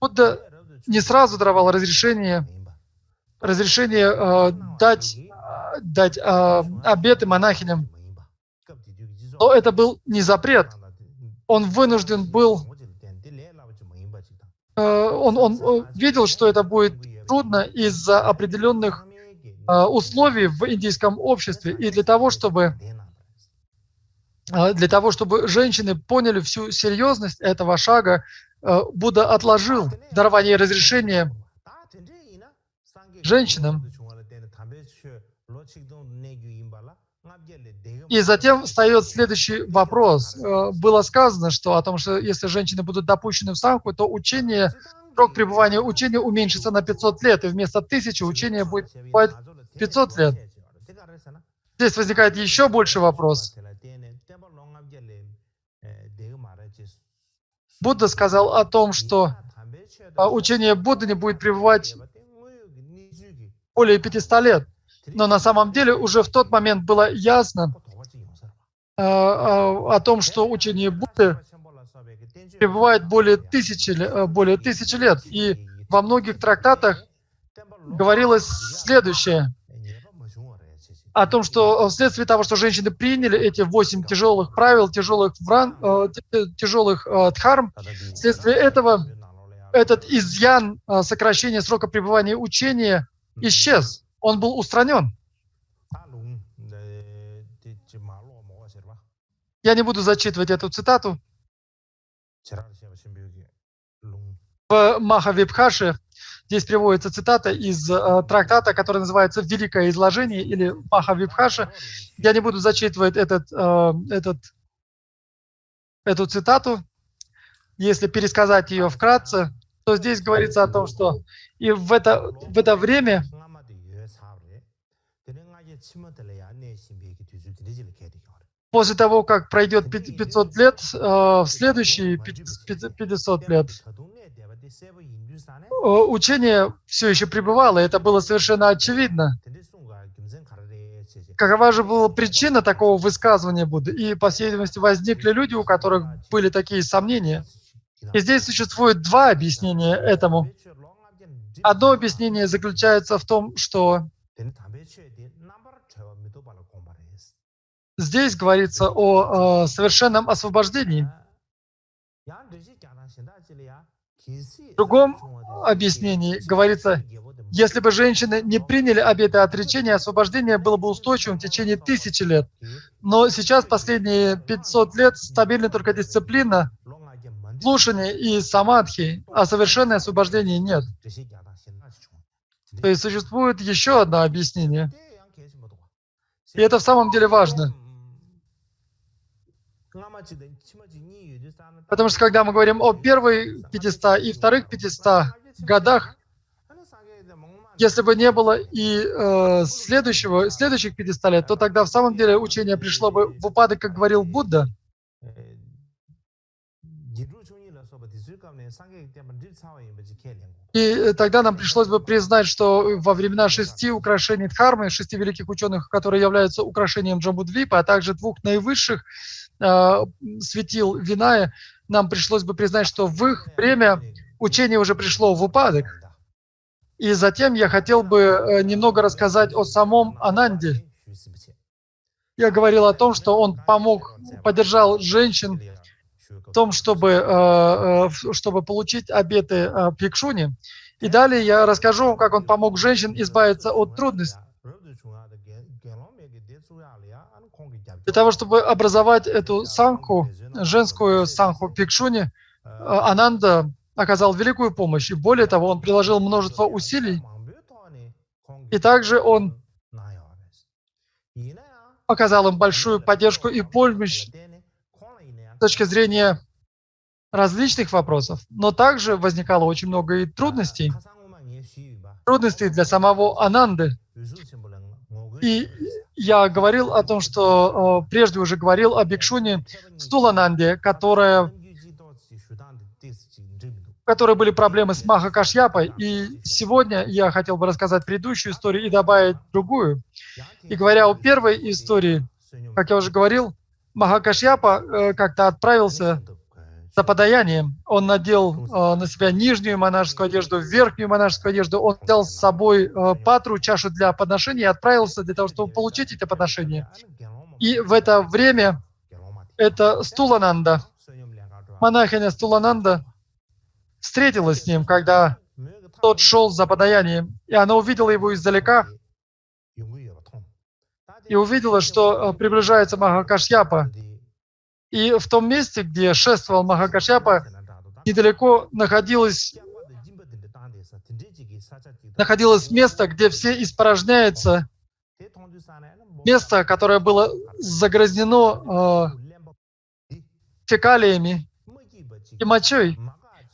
Будда не сразу давал разрешение дать обеты монахиням. Но это был не запрет. Он вынужден был, он видел, что это будет трудно из-за определенных условий в индийском обществе. И для того, чтобы женщины поняли всю серьезность этого шага, Будда отложил дарование разрешения женщинам. И затем встает следующий вопрос. Было сказано, о том, что если женщины будут допущены в самху, то срок пребывания учения уменьшится на 500 лет, и вместо 1000 учение будет 500 лет. Здесь возникает еще больше вопрос. Будда сказал о том, что учение Будды не будет пребывать более 500 лет. Но на самом деле уже в тот момент было ясно о том, что учение Будды пребывает более 1000 лет. И во многих трактатах говорилось следующее. О том, что вследствие того, что женщины приняли эти 8 тяжелых правил, тяжелых дхарм, вследствие этого этот изъян сокращения срока пребывания учения исчез. Он был устранен. Я не буду зачитывать эту цитату. В Махавибхаше здесь приводится цитата из трактата, который называется «Великое изложение» или Махавибхаша. Я не буду зачитывать эту цитату. Если пересказать ее вкратце, то здесь говорится о том, что и в это время после того, как пройдет 500 лет, в следующие 500 лет учение все еще пребывало, и это было совершенно очевидно. какова же была причина такого высказывания Будды? И, по всей видимости, возникли люди, у которых были такие сомнения. И здесь существует два объяснения этому. Одно объяснение заключается в том, что здесь говорится о совершенном освобождении. В другом объяснении говорится, если бы женщины не приняли обеты отречения, освобождение было бы устойчивым в течение 1000 лет. Но сейчас, последние 500 лет, стабильна только дисциплина, слушание и самадхи, а совершенное освобождение нет. То есть существует еще одно объяснение. И это в самом деле важно. Потому что когда мы говорим о первой 500 и вторых 500 годах, если бы не было и следующих 500 лет, то тогда в самом деле учение пришло бы в упадок, как говорил Будда. И тогда нам пришлось бы признать, что во времена 6 украшений Дхармы, 6 великих ученых, которые являются украшением Джамбудвипа, а также 2 наивысших светил Виная, нам пришлось бы признать, что в их время учение уже пришло в упадок. И затем я хотел бы немного рассказать о самом Ананде. Я говорил о том, что он поддержал женщин в том, чтобы получить обеты Бхикшуни. И далее я расскажу вам, как он помог женщинам избавиться от трудностей. Для того, чтобы образовать эту сангху, женскую сангху Бхикшуни, Ананда оказал великую помощь. И более того, он приложил множество усилий. И также он оказал им большую поддержку и помощь с точки зрения различных вопросов. Но также возникало очень много и трудностей. Трудностей для самого Ананды. И я говорил о том, что прежде уже говорил о Бхикшуне Стулананде, у которой были проблемы с Махакашьяпой. И сегодня я хотел бы рассказать предыдущую историю и добавить другую. И говоря о первой истории, как я уже говорил, Махакашьяпа как-то отправился за подаянием. Он надел на себя нижнюю монашескую одежду, верхнюю монашескую одежду. Он взял с собой патру, чашу для подношения и отправился для того, чтобы получить это подношение. И в это время это Стулананда, монахиня Стулананда, встретилась с ним, когда тот шел за подаянием. И она увидела его издалека и увидела, что приближается Махакашьяпа. И в том месте, где шествовал Махакашьяпа, недалеко находилось место, где все испражняются, место, которое было загрязнено фекалиями и мочой.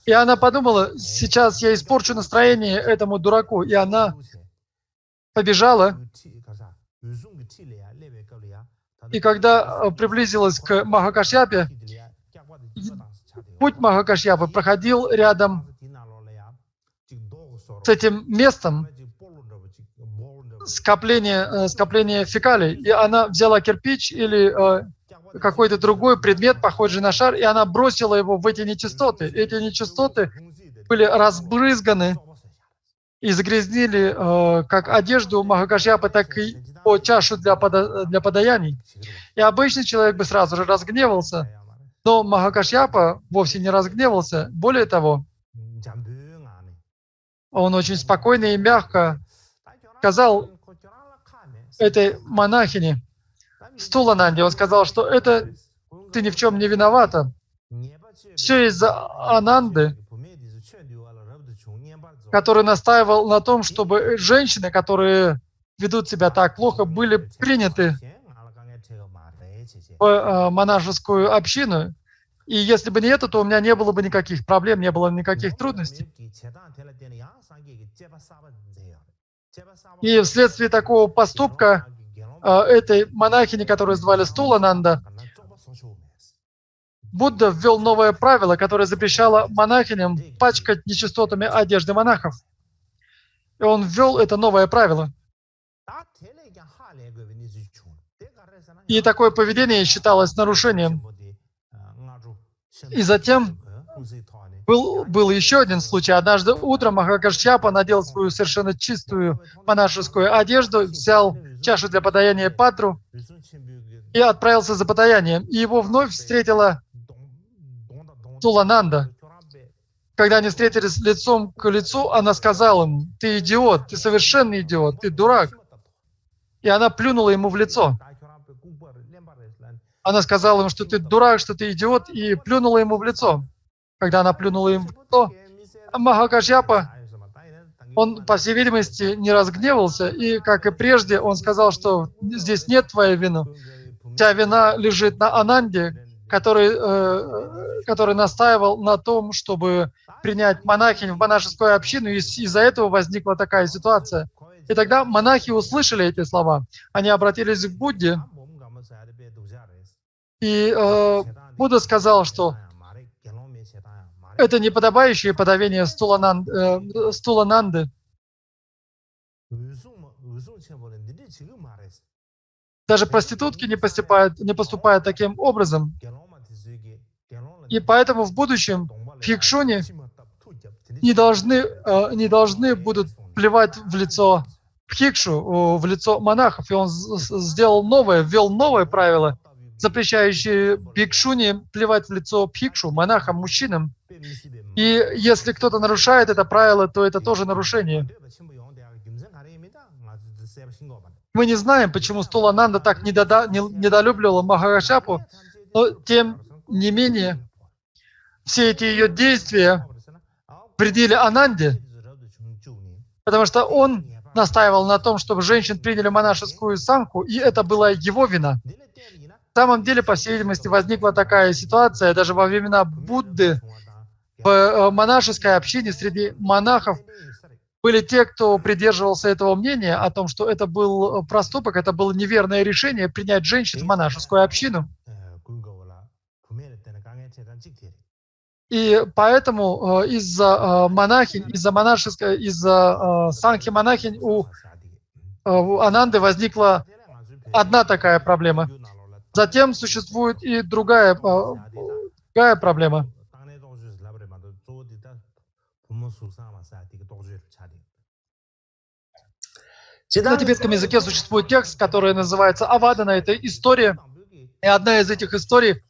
И она подумала, сейчас я испорчу настроение этому дураку. И она побежала. И когда приблизилась к Махакашьяпе, путь Махакашьяпы проходил рядом с этим местом скопления фекалий. И она взяла кирпич или какой-то другой предмет, похожий на шар, и она бросила его в эти нечистоты. Эти нечистоты были разбрызганы и загрязнили как одежду Махакашьяпы, так и по чашу для подаяний. И обычный человек бы сразу же разгневался, но Махакашьяпа вовсе не разгневался. Более того, он очень спокойно и мягко сказал этой монахине Стулананде, он сказал, что это ты ни в чем не виновата. Все из-за Ананды, который настаивал на том, чтобы женщины, которые ведут себя так плохо, были приняты в монашескую общину. И если бы не это, то у меня не было бы никаких проблем, не было никаких трудностей. И вследствие такого поступка этой монахини, которую звали Стулананда, Будда ввел новое правило, которое запрещало монахиням пачкать нечистотами одежды монахов. И он ввел это новое правило. И такое поведение считалось нарушением. И затем был еще один случай. Однажды утром Махакашьяпа надел свою совершенно чистую монашескую одежду, взял чашу для подаяния Патру и отправился за подаянием. И его вновь встретила Стулананда. Когда они встретились лицом к лицу, она сказала ему: «Ты идиот, ты совершенный идиот, ты дурак». И она плюнула ему в лицо. Она сказала ему, что ты дурак, что ты идиот, и плюнула ему в лицо. Когда она плюнула ему в лицо, Махакашьяпа, он, по всей видимости, не разгневался, и, как и прежде, он сказал, что здесь нет твоей вины. Вся вина лежит на Ананде, который настаивал на том, чтобы принять монахинь в монашескую общину, и из-за этого возникла такая ситуация. И тогда монахи услышали эти слова. Они обратились к Будде, и Будда сказал, что это неподобающее подавение Стулананды. Даже проститутки не поступают таким образом. И поэтому в будущем бхикшуни не должны будут плевать в лицо бхикшу, в лицо монахов. И он ввел новое правило, запрещающее бхикшуни плевать в лицо бхикшу, монахам, мужчинам. И если кто-то нарушает это правило, то это тоже нарушение. Мы не знаем, почему Стулананда так недолюбливала Махакашьяпу, но тем не менее все эти ее действия вредили Ананде, потому что он настаивал на том, чтобы женщин приняли монашескую санку, и это была его вина. На самом деле, по всей видимости, возникла такая ситуация даже во времена Будды. В монашеской общине среди монахов были те, кто придерживался этого мнения о том, что это был проступок, это было неверное решение принять женщин в монашескую общину. И поэтому из-за санки монахинь у Ананды возникла одна такая проблема. Затем существует и другая проблема. На тибетском языке существует текст, который называется «Авадана». Это история. И одна из этих историй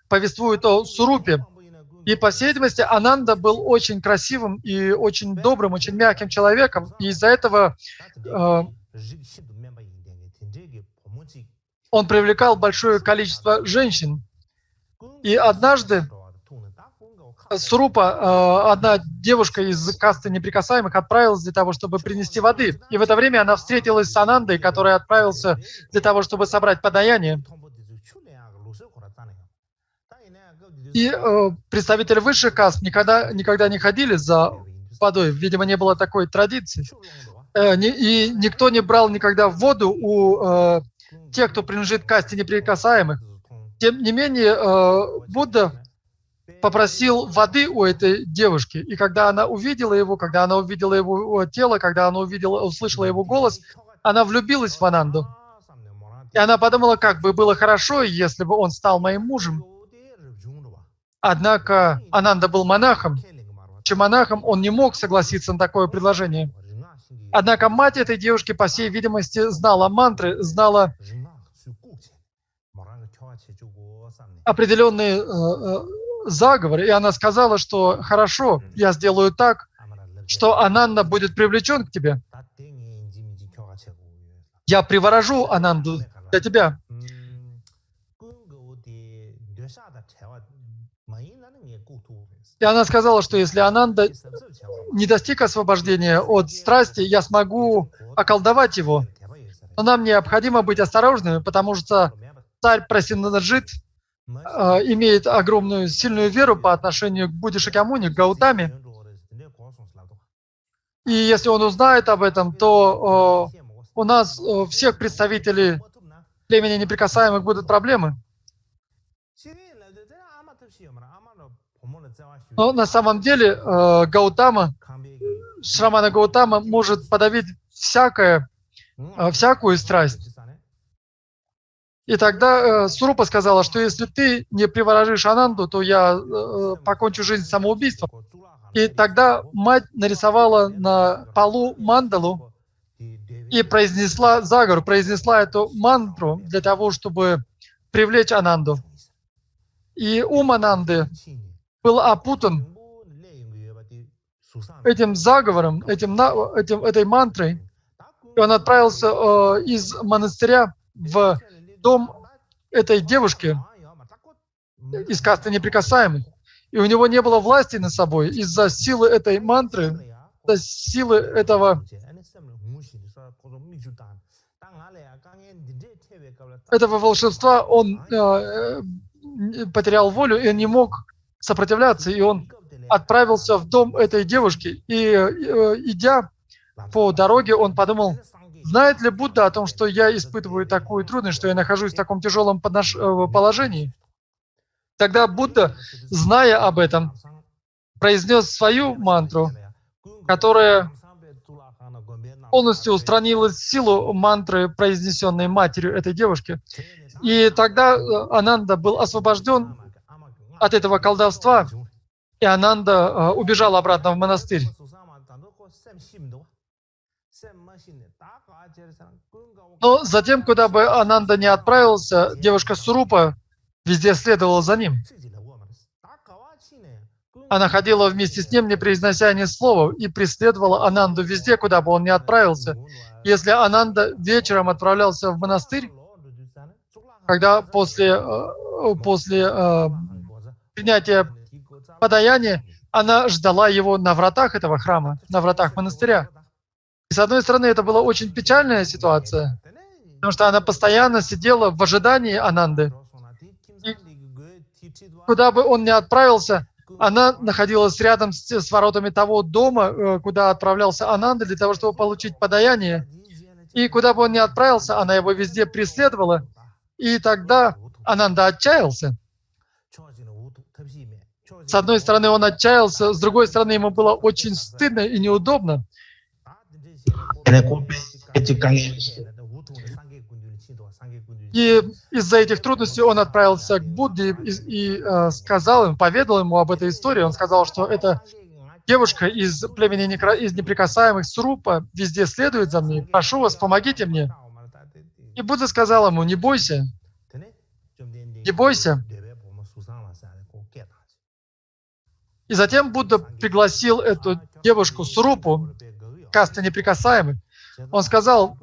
повествует о Сурупе. И, по всей видимости, Ананда был очень красивым и очень добрым, очень мягким человеком. И из-за этого он привлекал большое количество женщин. И однажды Сурупа, одна девушка из касты неприкасаемых, отправилась для того, чтобы принести воды. И в это время она встретилась с Анандой, который отправился для того, чтобы собрать подаяние. И представители высших каст никогда не ходили за водой. Видимо, не было такой традиции. И никто не брал никогда воду у тех, кто принадлежит касте неприкасаемых. Тем не менее, Будда попросил воды у этой девушки. И когда она увидела его тело, когда она услышала его голос, она влюбилась в Ананду. И она подумала, как бы было хорошо, если бы он стал моим мужем. Однако Ананда был монахом. Чем монахом он не мог согласиться на такое предложение. Однако мать этой девушки, по всей видимости, знала мантры, знала определенные заговоры, и она сказала, что хорошо, я сделаю так, что Ананда будет привлечен к тебе. Я приворожу Ананду для тебя. И она сказала, что если Ананда не достиг освобождения от страсти, я смогу околдовать его. Но нам необходимо быть осторожными, потому что царь Прасеннаджит имеет огромную сильную веру по отношению к Будде Шакьямуни, к Гаутаме. И если он узнает об этом, то у нас, всех представителей племени неприкасаемых, будут проблемы. Но на самом деле Гаутама, Шрамана Гаутама может подавить всякое всякую страсть. И тогда Сурупа сказала, что если ты не приворожишь Ананду, то я покончу жизнь самоубийством. И тогда мать нарисовала на полу мандалу и произнесла заговор, произнесла эту мантру для того, чтобы привлечь Ананду. И ум Ананды был опутан этим заговором, этой мантрой, и он отправился из монастыря в дом этой девушки из касты неприкасаемых. И у него не было власти над собой из-за силы этой мантры, из-за силы этого волшебства. Он потерял волю и не мог сопротивляться, и он отправился в дом этой девушки. И идя по дороге, он подумал, знает ли Будда о том, что я испытываю такую трудность, что я нахожусь в таком тяжелом положении? Тогда Будда, зная об этом, произнес свою мантру, которая полностью устранила силу мантры, произнесенной матерью этой девушки. И тогда Ананда был освобожден от этого колдовства, и Ананда убежал обратно в монастырь. Но затем, куда бы Ананда не отправился, девушка Сурупа везде следовала за ним. Она ходила вместе с ним, не произнося ни слова, и преследовала Ананду везде, куда бы он ни отправился. Если Ананда вечером отправлялся в монастырь, когда после принятия подаяния, она ждала его на вратах этого храма, на вратах монастыря. И с одной стороны, это была очень печальная ситуация, потому что она постоянно сидела в ожидании Ананды. И куда бы он ни отправился, она находилась рядом с воротами того дома, куда отправлялся Ананда для того, чтобы получить подаяние. И куда бы он ни отправился, она его везде преследовала. И тогда Ананда отчаялся. С одной стороны, он отчаялся, с другой стороны, ему было очень стыдно и неудобно. И из-за этих трудностей он отправился к Будде и сказал им, поведал ему об этой истории. Он сказал, что эта девушка из племени из неприкасаемых Сурупа везде следует за мной. Прошу вас, помогите мне. И Будда сказал ему, не бойся, не бойся. И затем Будда пригласил эту девушку Сурупу, касты неприкасаемых. Он сказал,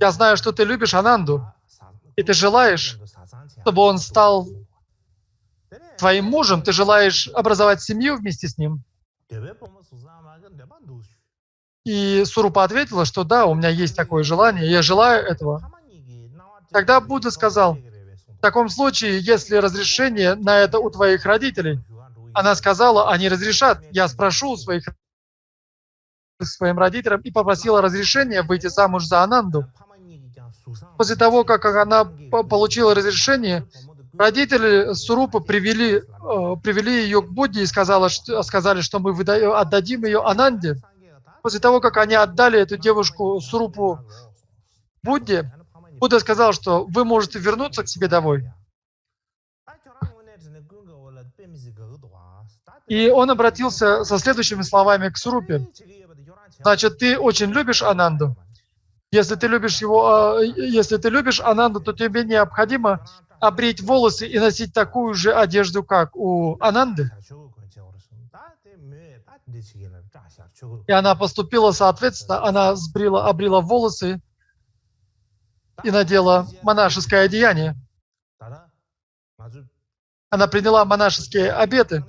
я знаю, что ты любишь Ананду, и ты желаешь, чтобы он стал твоим мужем, ты желаешь образовать семью вместе с ним. И Сурупа ответила, что да, у меня есть такое желание, я желаю этого. Тогда Будда сказал, в таком случае, если разрешение на это у твоих родителей, она сказала, они разрешат. Я спрошу своим родителям и попросила разрешения выйти замуж за Ананду. После того, как она получила разрешение, родители Сурупы привели ее к Будде и сказали, что мы отдадим ее Ананде. После того, как они отдали эту девушку Сурупу Будде, Будда сказал, что вы можете вернуться к себе домой. И он обратился со следующими словами к Сурупе. Значит, ты очень любишь Ананду. Если ты любишь Ананду, то тебе необходимо обрить волосы и носить такую же одежду, как у Ананды. И она поступила соответственно, она обрила волосы и надела монашеское одеяние. Она приняла монашеские обеты.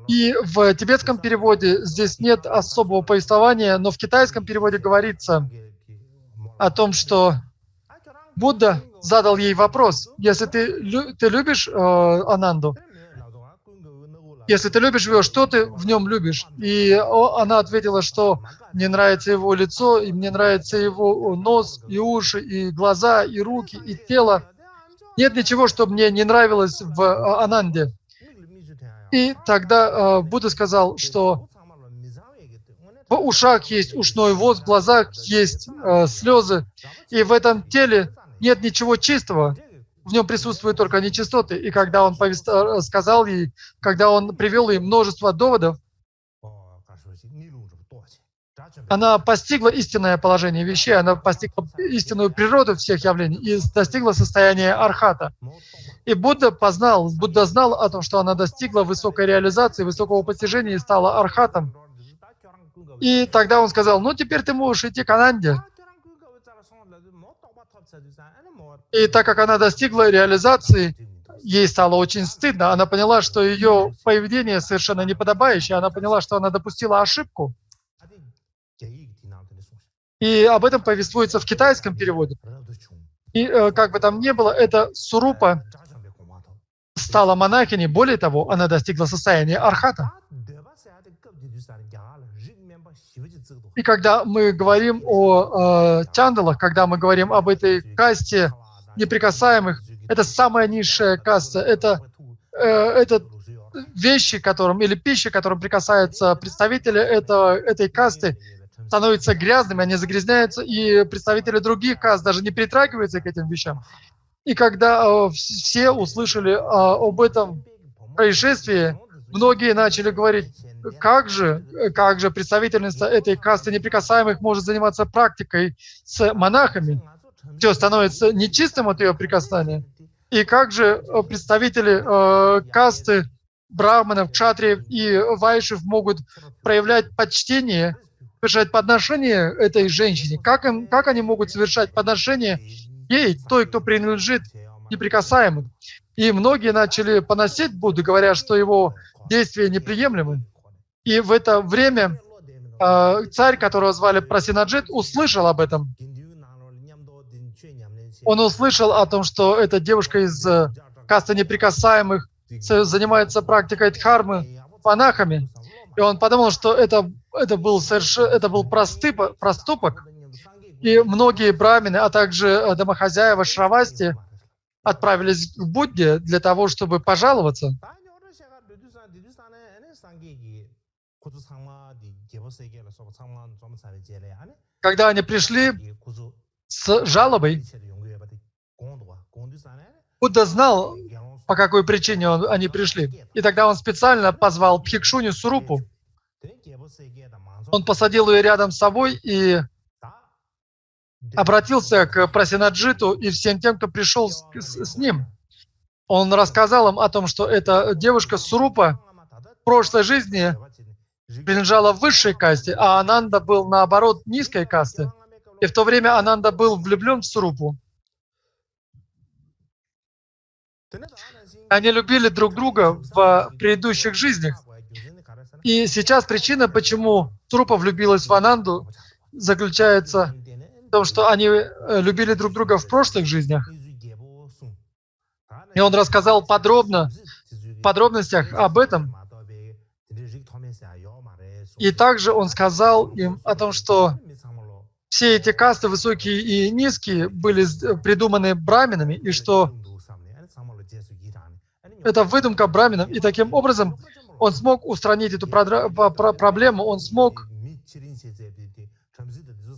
И в тибетском переводе здесь нет особого повествования, но в китайском переводе говорится о том, что Будда задал ей вопрос, если ты любишь Ананду, если ты любишь его, что ты в нем любишь? И она ответила, что мне нравится его лицо, и мне нравится его нос, и уши, и глаза, и руки, и тело. Нет ничего, что мне не нравилось в Ананде. И тогда Будда сказал, что В ушах есть ушной воз, в глазах есть слезы, и в этом теле нет ничего чистого. В нем присутствуют только нечистоты. И когда он сказал ей, когда он привел ей множество доводов, она постигла истинное положение вещей, она постигла истинную природу всех явлений и достигла состояния архата. И Будда знал о том, что она достигла высокой реализации, высокого постижения и стала архатом. И тогда он сказал: ну теперь ты можешь идти к Ананде. И так как она достигла реализации, ей стало очень стыдно. Она поняла, что ее поведение совершенно неподобающее. Она поняла, что она допустила ошибку. И об этом повествуется в китайском переводе. И как бы там ни было, эта Сурупа стала монахиней. Более того, она достигла состояния архата. И когда мы говорим о чандалах, когда мы говорим об этой касте неприкасаемых, это самая низшая каста. Это вещи, которым или пища, которым прикасаются представители этой касты, становятся грязными, они загрязняются, и представители других каст даже не притрагиваются к этим вещам. И когда все услышали об этом происшествии, многие начали говорить: как же представительница этой касты неприкасаемых может заниматься практикой с монахами? Все становится нечистым от ее прикасания. И как же представители касты брахманов, кшатриев и вайшев могут проявлять почтение, совершать подношение этой женщине? Как они могут совершать подношение ей, той, кто принадлежит неприкасаемым? И многие начали поносить Будду, говоря, что его действия неприемлемы. И в это время царь, которого звали Прасинаджит, услышал об этом. Он услышал о том, что эта девушка из касты неприкасаемых занимается практикой дхармы монахами. И он подумал, что это был проступок. И многие брамины, а также домохозяева Шравасти отправились к Будде для того, чтобы пожаловаться. Когда они пришли с жалобой, Будда знал, по какой причине они пришли. И тогда он специально позвал Бхикшуни Сурупу. Он посадил ее рядом с собой и обратился к Прасинаджиту и всем тем, кто пришел с ним. Он рассказал им о том, что эта девушка Сурупа в прошлой жизни принадлежала высшей касте, а Ананда был, наоборот, низкой касты. И в то время Ананда был влюблен в Сурупу. Они любили друг друга в предыдущих жизнях. И сейчас причина, почему Сурупа влюбилась в Ананду, заключается в том, что они любили друг друга в прошлых жизнях. И он рассказал в подробностях об этом. И также он сказал им о том, что все эти касты, высокие и низкие, были придуманы браминами, и что это выдумка браминов. И таким образом он смог устранить эту проблему, он смог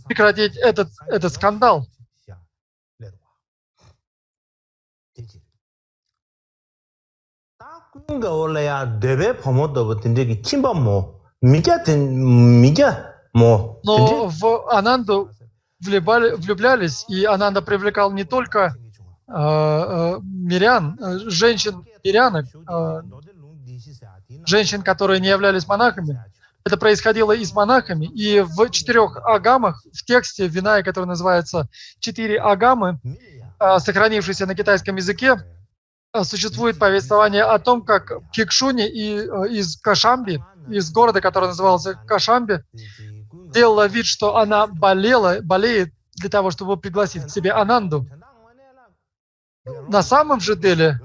прекратить этот скандал. Но в Ананду влюблялись, и Ананда привлекал не только мирян, женщин-мирянок, женщин, которые не являлись монахами. Это происходило и с монахами. И в 4 агамах, в тексте Виная, который называется «4 агамы», сохранившийся на китайском языке, существует повествование о том, как Бхикшуни из Кашамби, из города, который назывался Кашамби, делала вид, что она болеет для того, чтобы пригласить к себе Ананду. На самом же деле,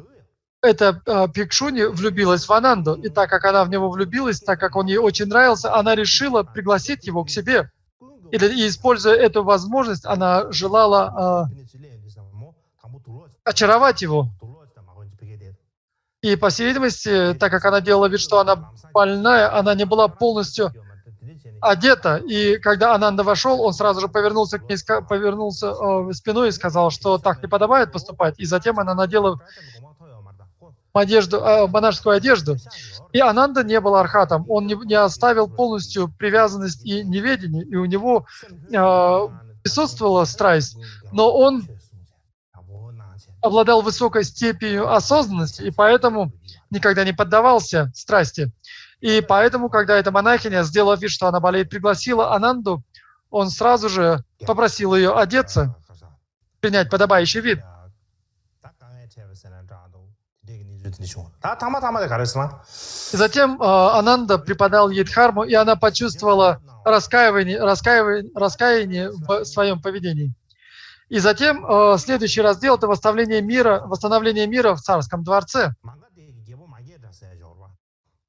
эта Бхикшуни влюбилась в Ананду, и так как она в него влюбилась, так как он ей очень нравился, она решила пригласить его к себе. И используя эту возможность, она желала очаровать его. И, по всей видимости, так как она делала вид, что она больная, она не была полностью одета, и когда Ананда вошел, он сразу же повернулся к ней, повернулся спиной и сказал, что так не подобает поступать, и затем она надела монашескую одежду. И Ананда не был архатом, он не оставил полностью привязанность и неведение, и у него присутствовала страсть, но он обладал высокой степенью осознанности, и поэтому никогда не поддавался страсти. И поэтому, когда эта монахиня, сделав вид, что она болеет, пригласила Ананду, он сразу же попросил ее одеться, принять подобающий вид. И затем Ананда преподал ей дхарму, и она почувствовала раскаяние в своем поведении. И затем следующий раздел — это восстановление мира в царском дворце.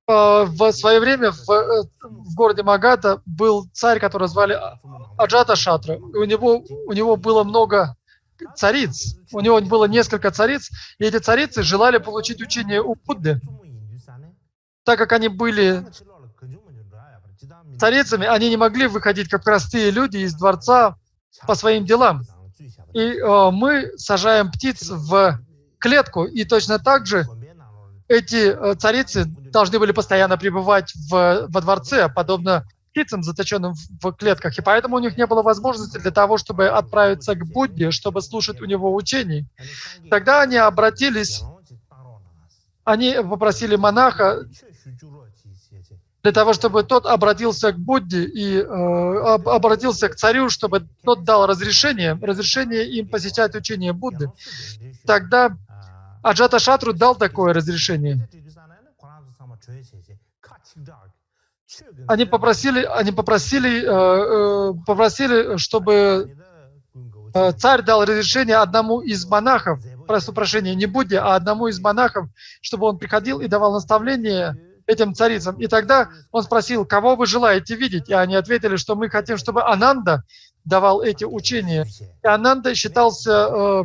В свое время в городе Магада был царь, которого звали Аджаташатра. И у него было много цариц. У него было несколько цариц, и эти царицы желали получить учение у Будды. Так как они были царицами, они не могли выходить как простые люди из дворца по своим делам. И мы сажаем птиц в клетку, и точно так же эти царицы должны были постоянно пребывать во дворце, подобно птицам, заточенным в клетках. И поэтому у них не было возможности для того, чтобы отправиться к Будде, чтобы слушать у него учений. Тогда они попросили монаха для того, чтобы тот обратился к Будде и обратился к царю, чтобы тот дал разрешение им посещать учение Будды. Тогда Аджаташатру дал такое разрешение. Они попросили, чтобы царь дал разрешение одному из монахов, прошу прощения, не Будде, а одному из монахов, чтобы он приходил и давал наставления этим царицам. И тогда он спросил, кого вы желаете видеть? И они ответили, что мы хотим, чтобы Ананда давал эти учения. И Ананда считался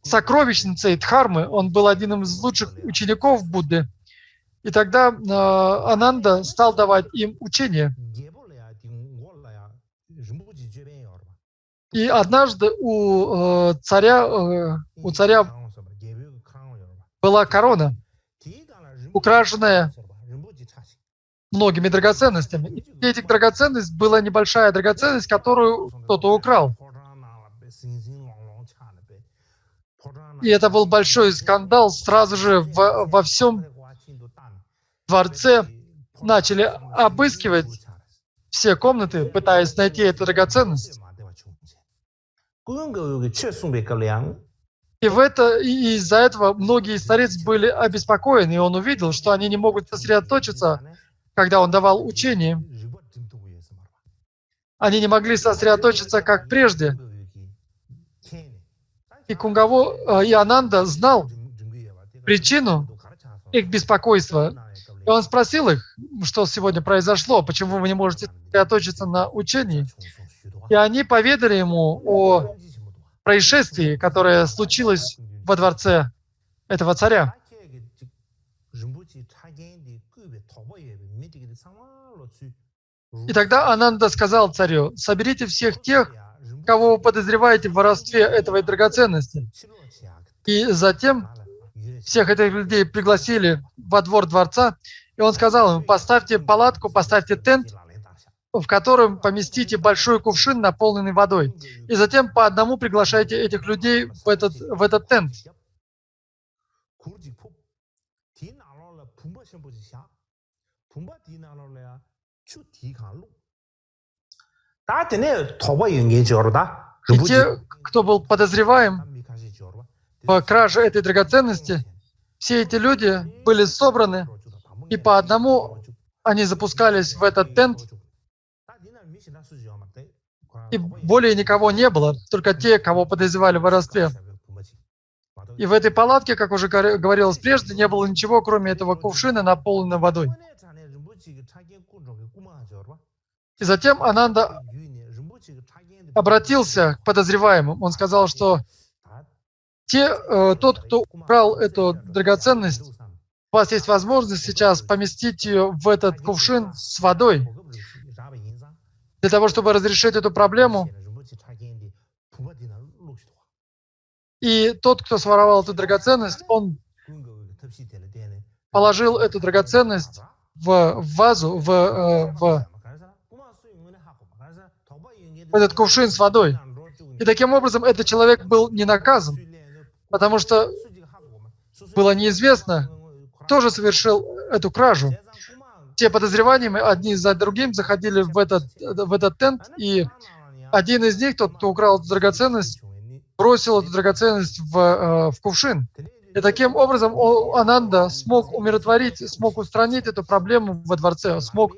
сокровищницей Дхармы, он был одним из лучших учеников Будды. И тогда Ананда стал давать им учение. И однажды у царя была корона, украшенная многими драгоценностями. И среди этих драгоценностей была небольшая драгоценность, которую кто-то украл. И это был большой скандал. Сразу же во всем дворце начали обыскивать все комнаты, пытаясь найти эту драгоценность. И из-за этого многие старец были обеспокоены, и он увидел, что они не могут сосредоточиться, когда он давал учение. Они не могли сосредоточиться, как прежде. И Ананда знал причину их беспокойства. И он спросил их, что сегодня произошло, почему вы не можете сосредоточиться на учении. И они поведали ему о происшествии, которое случилось во дворце этого царя. И тогда Ананда сказал царю: соберите всех тех, кого вы подозреваете в воровстве этой драгоценности. И затем всех этих людей пригласили во двор дворца, и он сказал им: поставьте палатку, поставьте тент, в котором поместите большой кувшин, наполненный водой. И затем по одному приглашайте этих людей в этот тент. И те, кто был подозреваем в краже этой драгоценности, все эти люди были собраны, и по одному они запускались в этот тент, и более никого не было, только те, кого подозревали в воровстве. И в этой палатке, как уже говорилось прежде, не было ничего, кроме этого кувшина, наполненного водой. И затем Ананда обратился к подозреваемым. Он сказал, что тот, кто украл эту драгоценность вас есть возможность сейчас поместить ее в этот кувшин с водой, для того, чтобы разрешить эту проблему. И тот, кто своровал эту драгоценность, он положил эту драгоценность в вазу, в этот кувшин с водой. И таким образом этот человек был не наказан, потому что было неизвестно, кто же совершил эту кражу. Те подозреваемые одни за другим заходили в этот тент, и один из них, тот, кто украл эту драгоценность, бросил эту драгоценность в кувшин. И таким образом Ананда смог умиротворить, смог устранить эту проблему во дворце, смог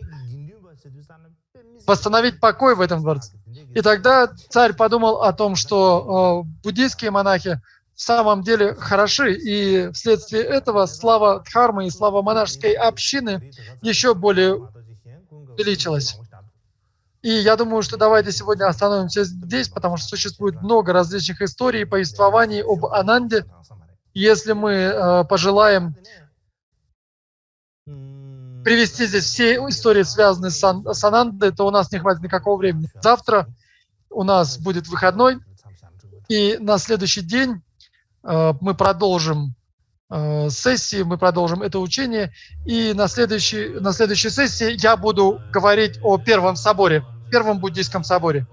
восстановить покой в этом дворце. И тогда царь подумал о том, что буддийские монахи в самом деле хороши, и вследствие этого слава Дхармы и слава монашеской общины еще более увеличилась. И я думаю, что давайте сегодня остановимся здесь, потому что существует много различных историй и повествований об Ананде. Если мы пожелаем привести здесь все истории, связанные с Анандой, то у нас не хватит никакого времени. Завтра у нас будет выходной, и на следующий день мы продолжим сессии, мы продолжим это учение, и на следующей сессии я буду говорить о Первом соборе, Первом буддийском соборе.